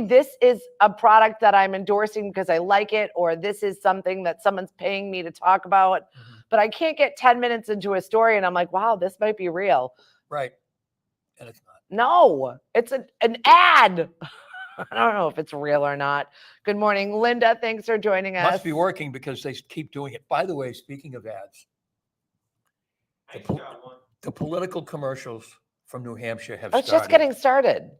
this is a product that I'm endorsing because I like it, or this is something that someone's paying me to talk about. Mhm. But I can't get 10 minutes into a story and I'm like, wow, this might be real. Right. And it's not. No, it's an ad. I don't know if it's real or not. Good morning, Linda. Thanks for joining us. Must be working because they keep doing it. By the way, speaking of ads, I just got one. the political commercials from New Hampshire have It's started. just getting started.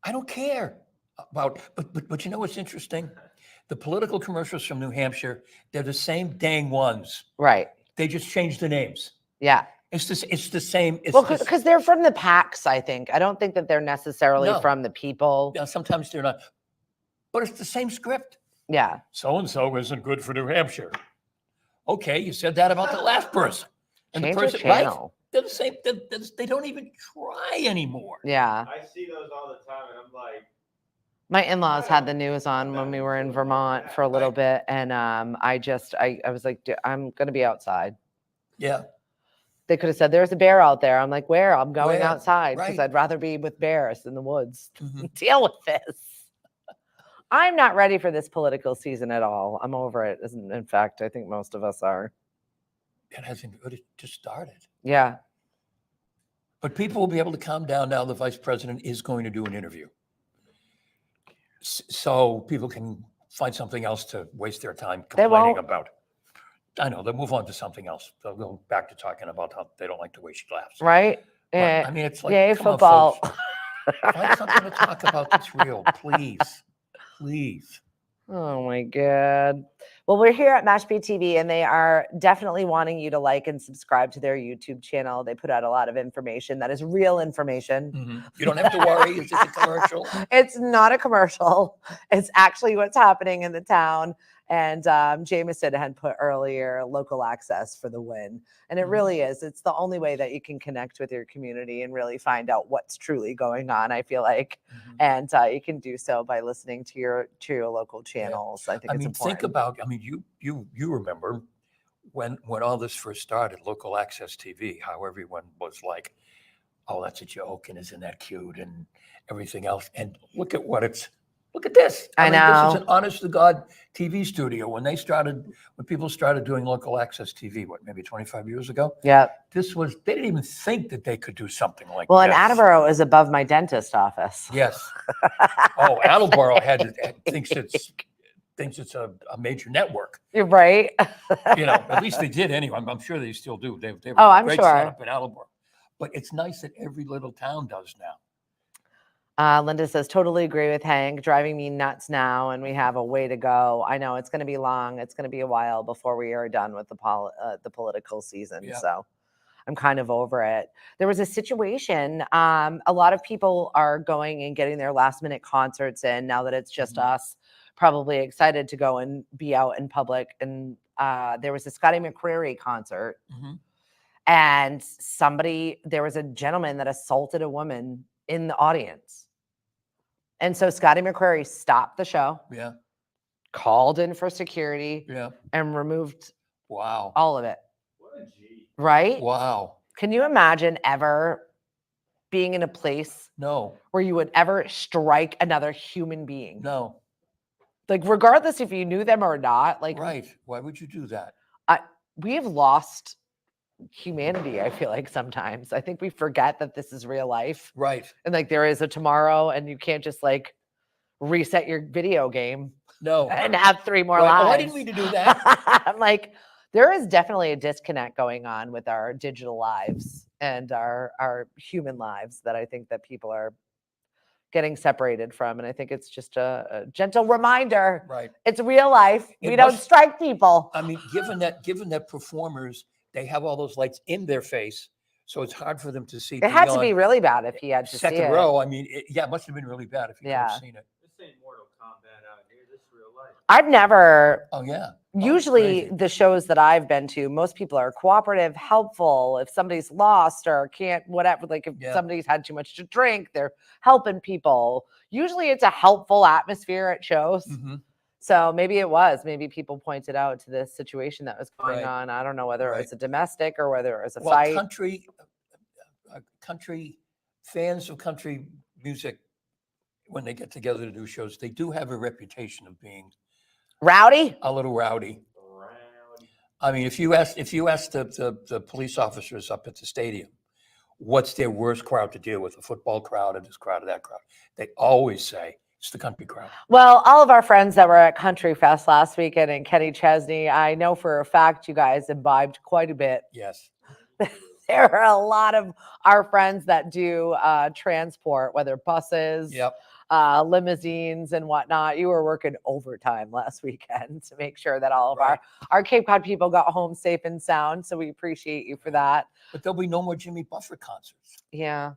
I don't care about, but you know what's interesting? The political commercials from New Hampshire, they're the same dang ones. Right. They just changed the names. Yeah. It's the same. It's Well, the- because they're from the PACs, I think. I don't think that they're necessarily No. from the people. yeah, sometimes they're not, but it's the same script. Yeah. So-and-so isn't good for New Hampshire. Okay, you said that about the last person. And Change the your person, right? channel. They're the same. They don't even try anymore. Yeah. I see those all the time, and I'm like, My in-laws had the news on when we were in Vermont for a little bit. And I was like, I'm going to be outside. Yeah, They could have said, there's a bear out there. I'm like, where? I'm going Where? outside because Right. I'd rather be with bears in the woods. Mhm. Deal with this. I'm not ready for this political season at all. I'm over it. In fact, I think most of us are. It hasn't, it just started. Yeah. But people will be able to calm down now. The vice president is going to do an interview. So people can find something else to waste their time complaining won't. about. I know, they'll move on to something else. They'll go back to talking about how they don't like the way she laughs. Right? But, Yeah. I mean, it's like, Yay, come football. on, folks. Find something to talk about that's real, please. Please. Oh my God. Well, we're here at Mashpee TV, and they are definitely wanting you to like and subscribe to their YouTube channel. They put out a lot of information that is real information. Mm-hmm. You don't have to worry. Is this a commercial? It's not a commercial. It's actually what's happening in the town. And Jameson had put earlier local access for the win. And it really is. It's the only way that you can connect with your community and really find out what's truly going on, I feel like. And you can do so by listening to your local channels. I think it's important. Think about, you remember when all this first started, local access TV, how everyone was like, oh, that's a joke, and isn't that cute, and everything else. And look at this. I This know. is an honest to God TV studio. When people started doing local access TV, maybe 25 years ago? Yeah. They didn't even think that they could do something like Well, this. and Attleboro is above my dentist office. Yes. Oh, Attleboro thinks it's a major network. You're right. At least they did anyway. I'm sure they still do. They have Oh, a I'm great sure. setup in Attleboro. But it's nice that every little town does now. Linda says, totally agree with Hank, driving me nuts now, and we have a way to go. I know it's going to be long. It's going to be a while before we are done with the political season. Yeah. So I'm kind of over it. There was a situation. A lot of people are going and getting their last minute concerts in now that it's just us, probably excited to go and be out in public. And there was a Scotty McCreery concert. And there was a gentleman that assaulted a woman in the audience. And so Scotty McCreery stopped the show, called in for security, and removed all of it. What a G. Right? Wow. Can you imagine ever being in a place where you would ever strike another human being? No. Like, regardless if you knew them or not, like, right. Why would you do that? We have lost humanity, I feel like sometimes. I think we forget that this is real life. Right. And like there is a tomorrow, and you can't just like reset your video game and have 3 more lives. Oh, I didn't mean to do that. I'm like, there is definitely a disconnect going on with our digital lives and our human lives that I think that people are getting separated from. And I think it's just a gentle reminder. Right. It's real life. We don't strike people. Given that performers, they have all those lights in their face, so it's hard for them to see. It had to be really bad if he had to see it. Second row. It must have been really bad if you could have seen it. This ain't Mortal Kombat out here. This is real life. I've never. Oh yeah. Usually the shows that I've been to, most people are cooperative, helpful. If somebody's lost or can't, whatever, like if somebody's had too much to drink, they're helping people. Usually it's a helpful atmosphere at shows. So maybe people pointed out to this situation that was going on. I don't know whether it was a domestic or whether it was a fight. Country fans of country music, when they get together to do shows, they do have a reputation of being rowdy, a little rowdy. I mean, if you ask the police officers up at the stadium, what's their worst crowd to deal with? A football crowd or this crowd or that crowd? They always say it's the country crowd. Well, all of our friends that were at Country Fest last weekend in Kenny Chesney, I know for a fact you guys imbibed quite a bit. Yes. There are a lot of our friends that do transport, whether buses, limousines and whatnot. You were working overtime last weekend to make sure that all of our Cape Cod people got home safe and sound. So we appreciate you for that. But there'll be no more Jimmy Buffett concerts. Yeah.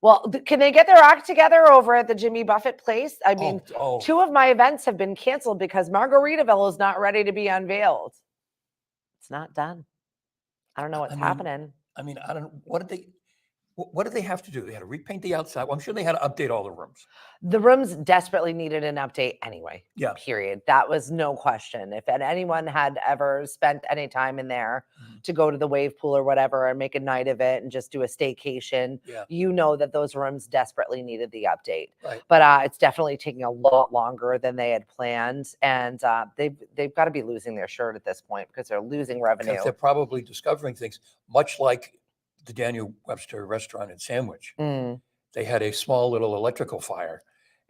Well, can they get their act together over at the Jimmy Buffett place? I mean, 2 of my events have been canceled because Margaritaville is not ready to be unveiled. It's not done. I don't know what's happening. I mean, I don't know. What did they? What did they have to do? They had to repaint the outside. Well, I'm sure they had to update all the rooms. The rooms desperately needed an update anyway. Yeah. Period. That was no question. If anyone had ever spent any time in there Mhm. to go to the wave pool or whatever and make a night of it and just do a staycation, Yeah. you know that those rooms desperately needed the update. Right. But it's definitely taking a lot longer than they had planned, and they've got to be losing their shirt at this point because they're losing revenue. Because they're probably discovering things, much like the Daniel Webster restaurant in Sandwich. Mm. They had a small little electrical fire.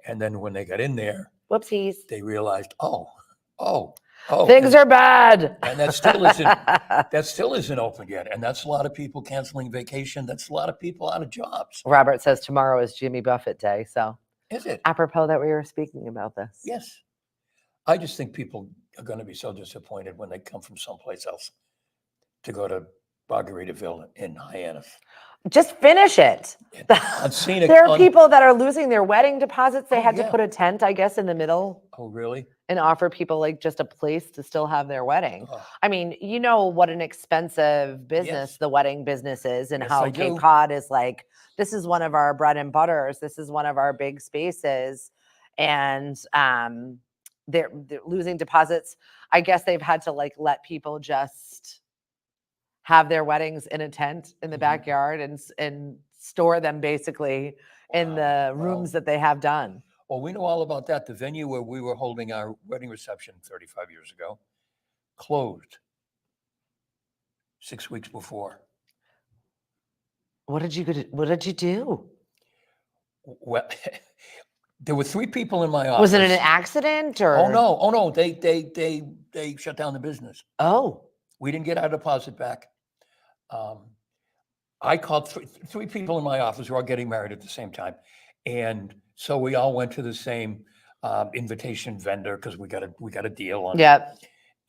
And then when they got in there, Whoopsies. they realized, oh, Things are bad. and that still isn't open yet. And that's a lot of people canceling vacation. That's a lot of people out of jobs. Robert says tomorrow is Jimmy Buffett Day. So Is it? apropos that we were speaking about this. Yes. I just think people are going to be so disappointed when they come from someplace else to go to Margaritaville in Hyannis. Just finish it. On scenic, There are people that are losing their wedding deposits. They Oh, had to yeah. put a tent, I guess, in the middle Oh, really? and offer people like just a place to still have their wedding. Oh, I mean, you know what an expensive business Yes. the wedding business is, and Yes, how I Cape do. Cod is like, this is one of our bread and butters. This is one of our big spaces. And they're losing deposits. I guess they've had to like let people just have their weddings in a tent in the Mhm. backyard and store them basically in the rooms that they have done. Well, we know all about that. The venue where we were holding our wedding reception 35 years ago closed 6 weeks before. What did you do? Well, there were 3 people in my office. Was it an accident or? Oh no! They shut down the business. Oh, We didn't get our deposit back. I called 3 people in my office who are getting married at the same time, and so we all went to the same invitation vendor because we got a deal on it. yeah.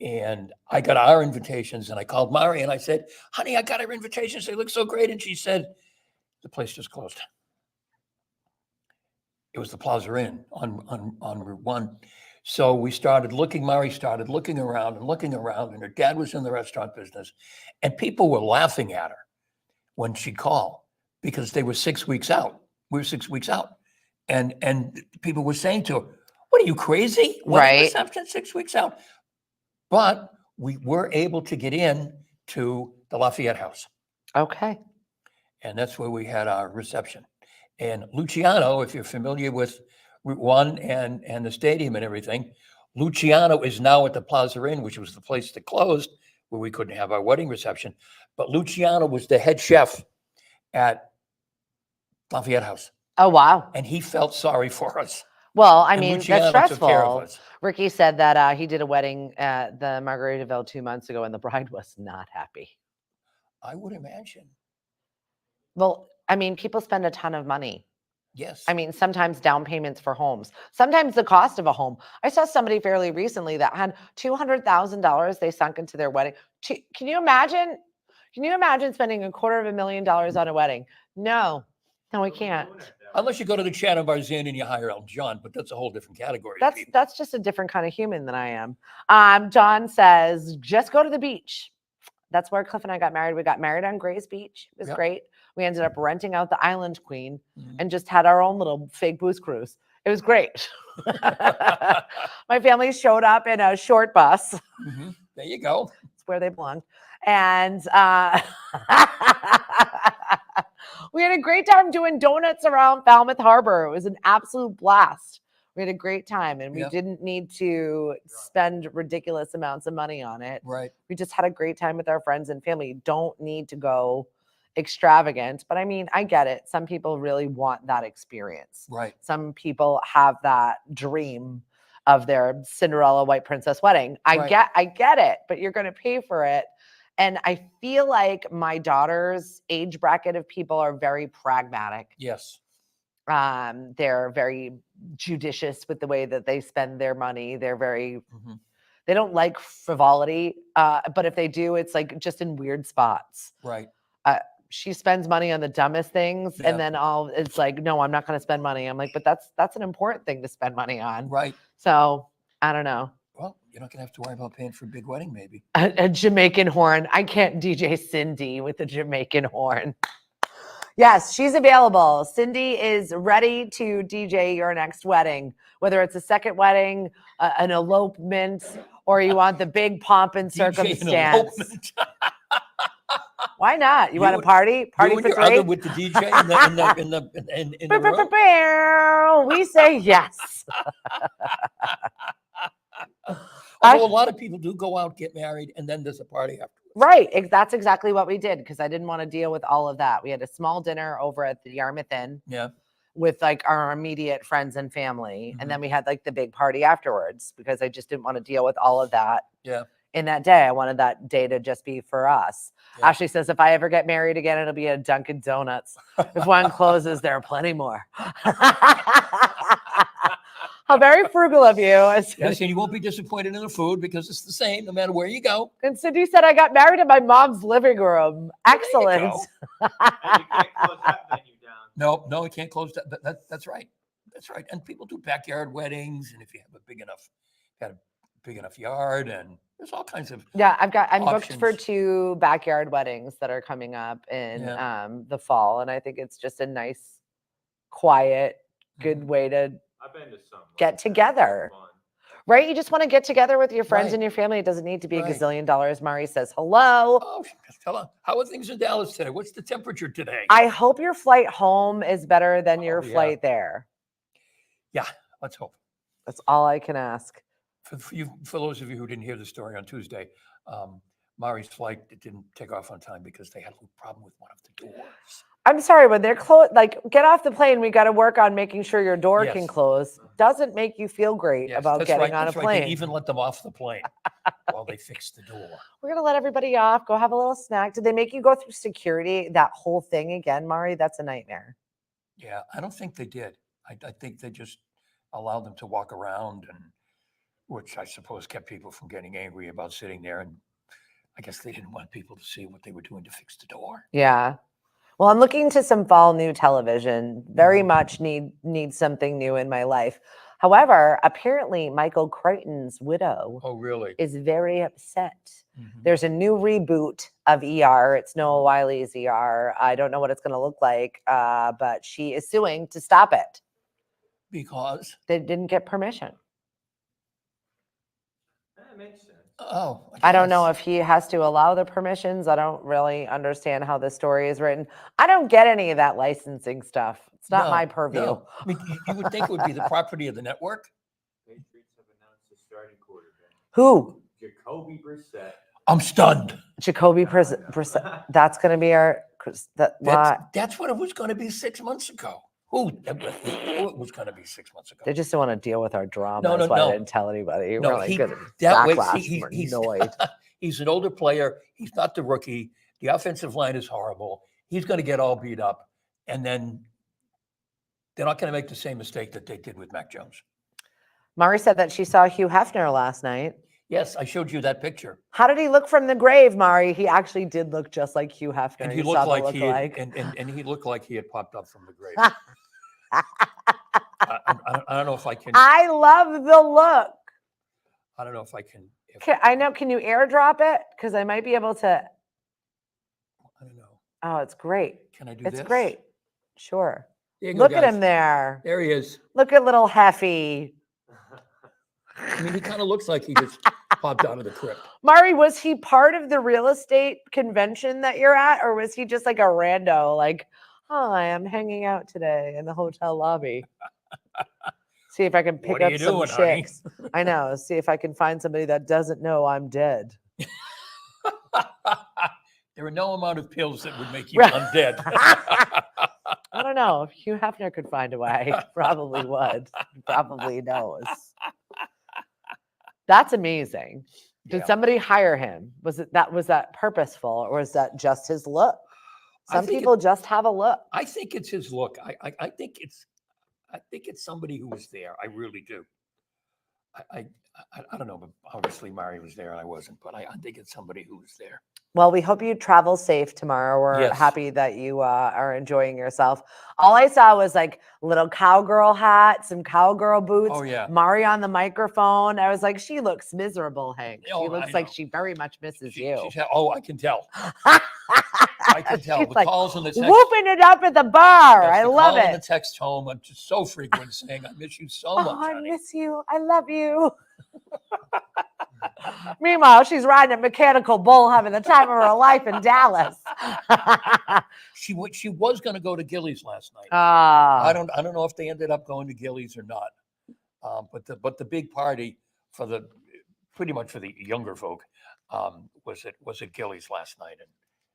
And I got our invitations, and I called Mari and I said, "Honey, I got our invitations. They look so great." And she said, "The place just closed." It was the Plaza Inn on Route 1. So we started looking. Mari started looking around, and her dad was in the restaurant business, and people were laughing at her when she called because they were 6 weeks out. We were 6 weeks out, and people were saying to her, "What are you crazy? Wedding Right. reception 6 weeks out." But we were able to get in to the Lafayette House, Okay. and that's where we had our reception. And Luciano, if you're familiar with Route 1 and the stadium and everything, Luciano is now at the Plaza Inn, which was the place that closed where we couldn't have our wedding reception. But Luciano was the head chef at Lafayette House, Oh, wow. and he felt sorry for us. Well, I And mean, Luciano that's took care of stressful. us. Ricky said that he did a wedding at the Margaritaville 2 months ago and the bride was not happy. I would imagine. Well, I mean, people spend a ton of money. Yes. I mean, sometimes down payments for homes, sometimes the cost of a home. I saw somebody fairly recently that had $200,000 they sunk into their wedding. Can you imagine? Can you imagine spending $250,000 on a wedding? No, we can't. Unless you go to the Chatham Barzan and you hire Elton John, but that's a whole different category. of people. That's just a different kind of human than I am. John says, just go to the beach. That's where Cliff and I got married. We got married on Gray's Beach. It was Yep. great. We ended up renting out the Island Queen Mhm. and just had our own little fake booze cruise. It was great. My family showed up in a short bus. Mhm. There you go. It's where they belonged. And we had a great time doing donuts around Falmouth Harbor. It was an absolute blast. We had a great time and we Yep. didn't need to spend ridiculous amounts of money on it. Right. We just had a great time with our friends and family. You don't need to go extravagant, but I mean, I get it. Some people really want that experience. Right. Some people have that dream of their Cinderella white princess wedding. I Right. get it, but you're going to pay for it. And I feel like my daughter's age bracket of people are very pragmatic. Yes. They're very judicious with the way that they spend their money. They're very, Mhm. they don't like frivolity, but if they do, it's like just in weird spots. Right. She spends money on the dumbest things, Yeah. and then it's like, no, I'm not going to spend money. I'm like, but that's an important thing to spend money on. Right. So I don't know. Well, you're not gonna have to worry about paying for a big wedding, maybe. A Jamaican horn. I can't DJ Cindy with a Jamaican horn. Yes, she's available. Cindy is ready to DJ your next wedding, whether it's a second wedding, an elopement, or you want the big pomp and DJ an circumstance. elopement. Why not? You You want a and- party? Party You and for your other three? with the DJ in the room. We say yes. Although a lot of people do go out, get married, and then there's a party afterwards. Right. That's exactly what we did because I didn't want to deal with all of that. We had a small dinner over at the Yarmouth Inn Yeah. with like our immediate friends and family. Mhm. And then we had like the big party afterwards because I just didn't want to deal with all of that. Yeah. In that day, I wanted that day to just be for us. Yeah. Ashley says, if I ever get married again, it'll be a Dunkin' Donuts. If one closes, there are plenty more. How very frugal of you. Yes, and you won't be disappointed in the food because it's the same no matter where you go. And Cindy said, I got married in my mom's living room. Excellent. And you can't close that venue down. No, you can't close that. That's right. That's right. And people do backyard weddings, and if you have a big enough yard, and there's all kinds of Yeah, I'm booked for options. 2 backyard weddings that are coming up in the fall. And I think it's just a nice, quiet, good way to I've been to some. get together. Fun. Right? You just want to get together with your friends Right. and your family. It doesn't need to be Right. a gazillion dollars. Mari says, hello. Oh, tell her, how are things in Dallas today? What's the temperature today? I hope your flight home is better than your Oh, yeah. flight there. Yeah, let's hope. That's all I can ask. For those of you who didn't hear the story on Tuesday, Mari's flight didn't take off on time because they had a little problem with one of the doors. I'm sorry, when they're closed, like get off the plane. We got to work on making sure your door can Yes. close. Doesn't make you feel great Yes, about that's getting right, on a that's right. plane. They even let them off the plane while they fixed the door. We're gonna let everybody off. Go have a little snack. Did they make you go through security? That whole thing again, Mari? That's a nightmare. Yeah, I don't think they did. I think they just allowed them to walk around, and which I suppose kept people from getting angry about sitting there. And I guess they didn't want people to see what they were doing to fix the door. Yeah. Well, I'm looking to some fall new television. Very much need something new in my life. However, apparently Michael Crichton's widow Oh, really? is very upset. Mhm. There's a new reboot of ER. It's Noah Wiley's ER. I don't know what it's going to look like, but she is suing to stop it. Because? They didn't get permission. That makes sense. Oh, I don't know guess. if he has to allow the permissions. I don't really understand how the story is written. I don't get any of that licensing stuff. It's not my purview. No. I mean, you would think it would be the property of the network. Patriots have announced the starting quarterback. Who? Jacoby Brissett. I'm stunned. Jacoby Brissett. That's going to be our. That's what it was going to be 6 months ago. Who it was going to be 6 months ago? They just don't want to deal with our drama. No, That's no, why no. I didn't tell anybody. No, We're like, good that way, backlash. We're annoyed. he's an older player. He's not the rookie. The offensive line is horrible. He's going to get all beat up, and then they're not going to make the same mistake that they did with Mac Jones. Mari said that she saw Hugh Hefner last night. Yes, I showed you that picture. How did he look from the grave, Mari? He actually did look just like Hugh Hefner. And he You looked saw the like he had, lookalike. and he looked like he had popped up from the grave. I don't know if I can. I love the look. I don't know if I can. I know. Can you airdrop it? Because I might be able to. I don't know. Oh, it's great. Can I do It's this? great. Sure. There you go, Look at guys. him there. There he is. Look at little Heffy. I mean, he kind of looks like he just popped out of the crypt. Mari, was he part of the real estate convention that you're at, or was he just like a rando? Like, hi, I'm hanging out today in the hotel lobby. See if I can pick What are up you some doing, honey? chicks. I know. See if I can find somebody that doesn't know I'm dead. There are no amount of pills that would make you Right. undead. I don't know. If Hugh Hefner could find a way, probably would. He probably knows. That's amazing. Did Yeah. somebody hire him? Was that purposeful, or was that just his look? I Some think people just have a look. I think it's his look. I think it's somebody who was there. I really do. I don't know, but obviously Mari was there and I wasn't, but I think it's somebody who was there. Well, we hope you travel safe tomorrow. We're Yes. happy that you are enjoying yourself. All I saw was like little cowgirl hat, some cowgirl boots. Oh, yeah. Mari on the microphone. I was like, she looks miserable, Hank. Oh, She I looks like know. she very much misses you. Oh, I can tell. I can tell. She's The like, calls and the text. whooping it up at the bar. Yes, I the love call and the it. text home. I'm just so frequent saying, I miss you so Oh, much, I honey. miss you. I love you. Meanwhile, she's riding a mechanical bull, having the time of her life in Dallas. She was going to go to Gillies last night. Ah, I don't know if they ended up going to Gillies or not. But the big party for pretty much for the younger folk was at Gillies last night, and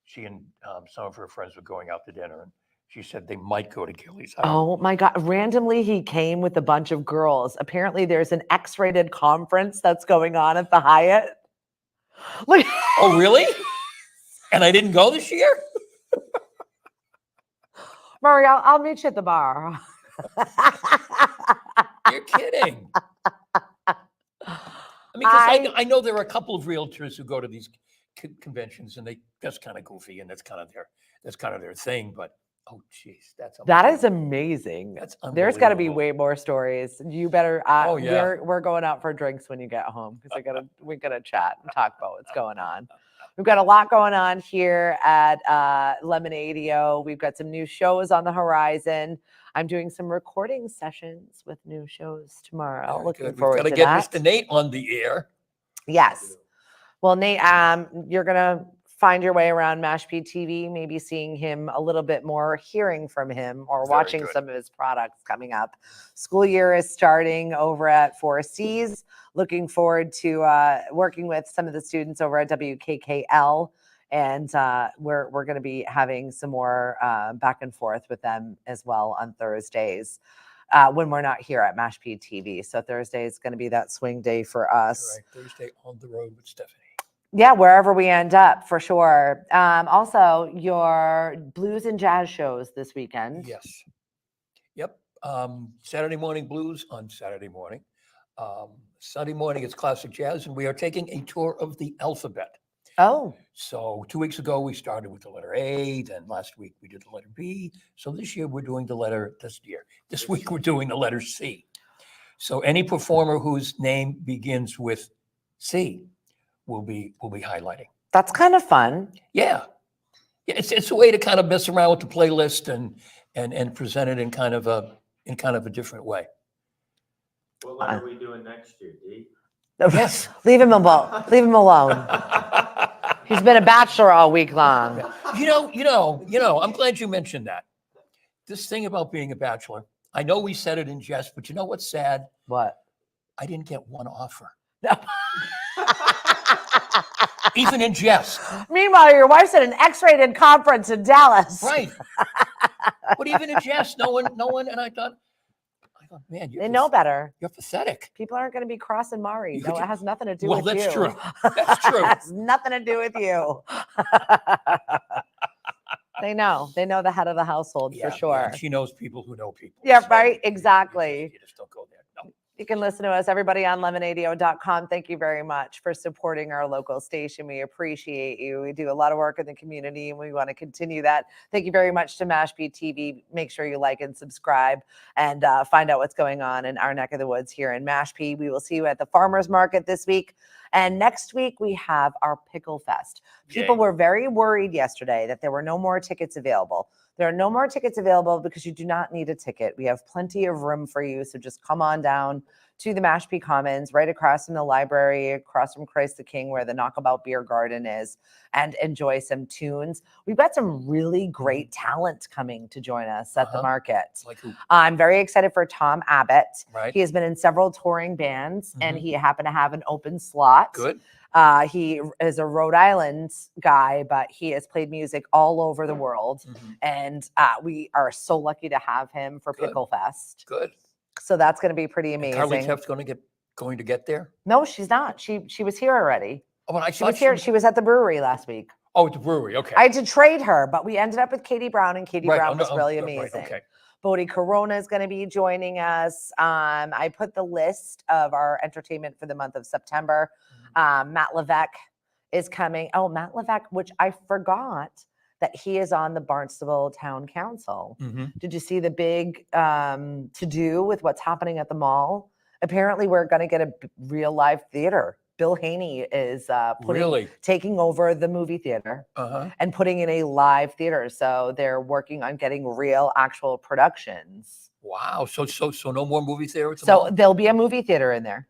she and some of her friends were going out to dinner, and she said they might go to Gillies. oh my God. Randomly, he came with a bunch of girls. Apparently, there's an X-rated conference that's going on at the Hyatt. Look, Oh, really? And I didn't go this year? Murray, I'll meet you at the bar. You're kidding. I mean, because I know there are a couple of realtors who go to these conventions, and that's kind of goofy, and that's kind of their thing. But oh, geez, That is amazing. That's There's got to be unbelievable. way more stories. You better. Oh, yeah. We're going out for drinks when you get home because we're gonna chat and talk about what's going on. We've got a lot going on here at Lemonadio. We've got some new shows on the horizon. I'm doing some recording sessions with new shows tomorrow. Very Looking good. forward We've to got to get that. Mr. Nate on the air. Yes. Well, Nate, you're gonna find your way around Mashpee TV, maybe seeing him a little bit more, hearing from him, or Very watching good. some of his products coming up. School year is starting over at Four Cs. Looking forward to working with some of the students over at WKKL. And we're going to be having some more back and forth with them as well on Thursdays when we're not here at Mashpee TV. So Thursday is going to be that swing day for us. Right, Thursday on the road with Stephanie. Yeah, wherever we end up, for sure. Also, your blues and jazz shows this weekend. Yes. Yep. Saturday morning blues on Saturday morning. Sunday morning it's classic jazz, and we are taking a tour of the alphabet. Oh, So 2 weeks ago we started with the letter A, then last week we did the letter B. So this week we're doing the letter C. So any performer whose name begins with C will be highlighting. that's kind of fun. Yeah. Yeah, it's a way to kind of mess around with the playlist and present it in kind of a different way. What letter are we doing next year, D? Yes. Leave him alone. Leave him alone. He's been a bachelor all week long. You know, I'm glad you mentioned that. This thing about being a bachelor, I know we said it in jest, but you know what's sad? What? I didn't get one offer. Even in jest. Meanwhile, your wife's at an X-rated conference in Dallas. Right. But even in jest, no one, and I thought, man, They know better. You're pathetic. People aren't going to be crossing Mari. You No, it could- has nothing to do Well, with that's you. true. That's true. It has nothing to do with you. They know. They know the head of the household Yeah, for sure. and she knows people who know people. Yeah, so right, you exactly. just don't go there. No. You can listen to us, everybody on lemonadio.com. Thank you very much for supporting our local station. We appreciate you. We do a lot of work in the community and we want to continue that. Thank you very much to Mashpee TV. Make sure you like and subscribe and find out what's going on in our neck of the woods here in Mashpee. We will see you at the farmers market this week. And next week we have our Pickle Fest. People Yay. were very worried yesterday that there were no more tickets available. There are no more tickets available because you do not need a ticket. We have plenty of room for you. So just come on down to the Mashpee Commons, right across from the library, across from Christ the King, where the Knockabout Beer Garden is, and enjoy some tunes. We've got some really great talent coming to join us at the market. Like who? I'm very excited for Tom Abbott. Right. He has been in several touring bands, and he happened to have an open slot. Good. He is a Rhode Island guy, but he has played music all over the world. And we are so lucky to have him for Good. Pickle Fest. Good. So that's going to be pretty And amazing. Carly Teff's going to get there. No, she's not. She was here already. Oh, but I She thought was here. She was at the brewery last week. Oh, at the brewery. Okay. I had to trade her, but we ended up with Katie Brown, and Katie Right, Brown was right, really right, amazing. okay. Bodie Corona is going to be joining us. I put the list of our entertainment for the month of September. Matt Levesque is coming. Oh, Matt Levesque, which I forgot that he is on the Barnstable Town Council. Did you see the big to-do with what's happening at the mall? Apparently, we're going to get a real live theater Bill Haney is Really? taking over the movie theater Uh-huh. and putting in a live theater. So they're working on getting real, actual productions. Wow. So no more movie theater at the So mall? there'll be a movie theater in there,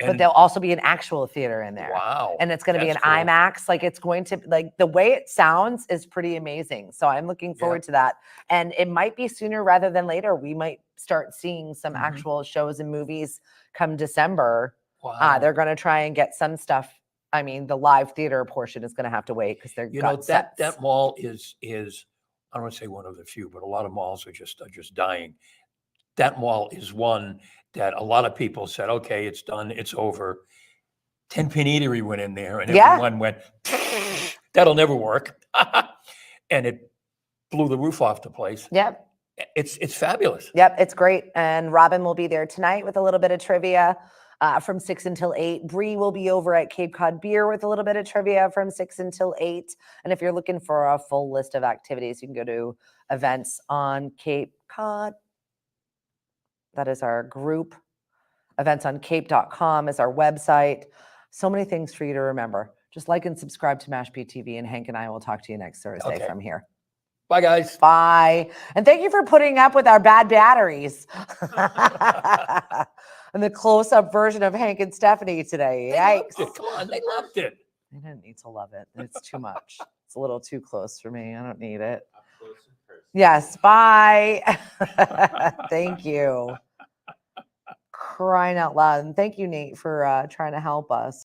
but And there'll also be an actual theater in there. wow. And it's going to be an that's cool. IMAX. Like it's going to, like the way it sounds is pretty amazing. So I'm looking forward to that. And it might be sooner rather than later. We might start seeing some Mhm. actual shows and movies come December. Wow. They're going to try and get some stuff. I mean, the live theater portion is going to have to wait because they're You know, got that sets. mall is I don't want to say one of the few, but a lot of malls are just dying. That mall is one that a lot of people said, okay, it's done, it's over. Tenpin Eatery went in there and Yeah. everyone went, that'll never work. And it blew the roof off the place. Yep. It's fabulous. Yep, it's great. And Robin will be there tonight with a little bit of trivia from 6 until 8. Bree will be over at Cape Cod Beer with a little bit of trivia from 6 until 8. And if you're looking for a full list of activities, you can go to events on Cape Cod. That is our group. Eventsoncape.com is our website. So many things for you to remember. Just like and subscribe to Mashpee TV, and Hank and I will talk to you next Thursday Okay. from here. Bye, guys. Bye. And thank you for putting up with our bad batteries. And the close-up version of Hank and Stephanie today. They Yikes. loved it. Come on, they loved it. I didn't need to love it. It's too much. It's a little too close for me. I don't need it. Up close and personal. Yes. Bye. Thank you. Crying out loud. And thank you, Nate, for trying to help us.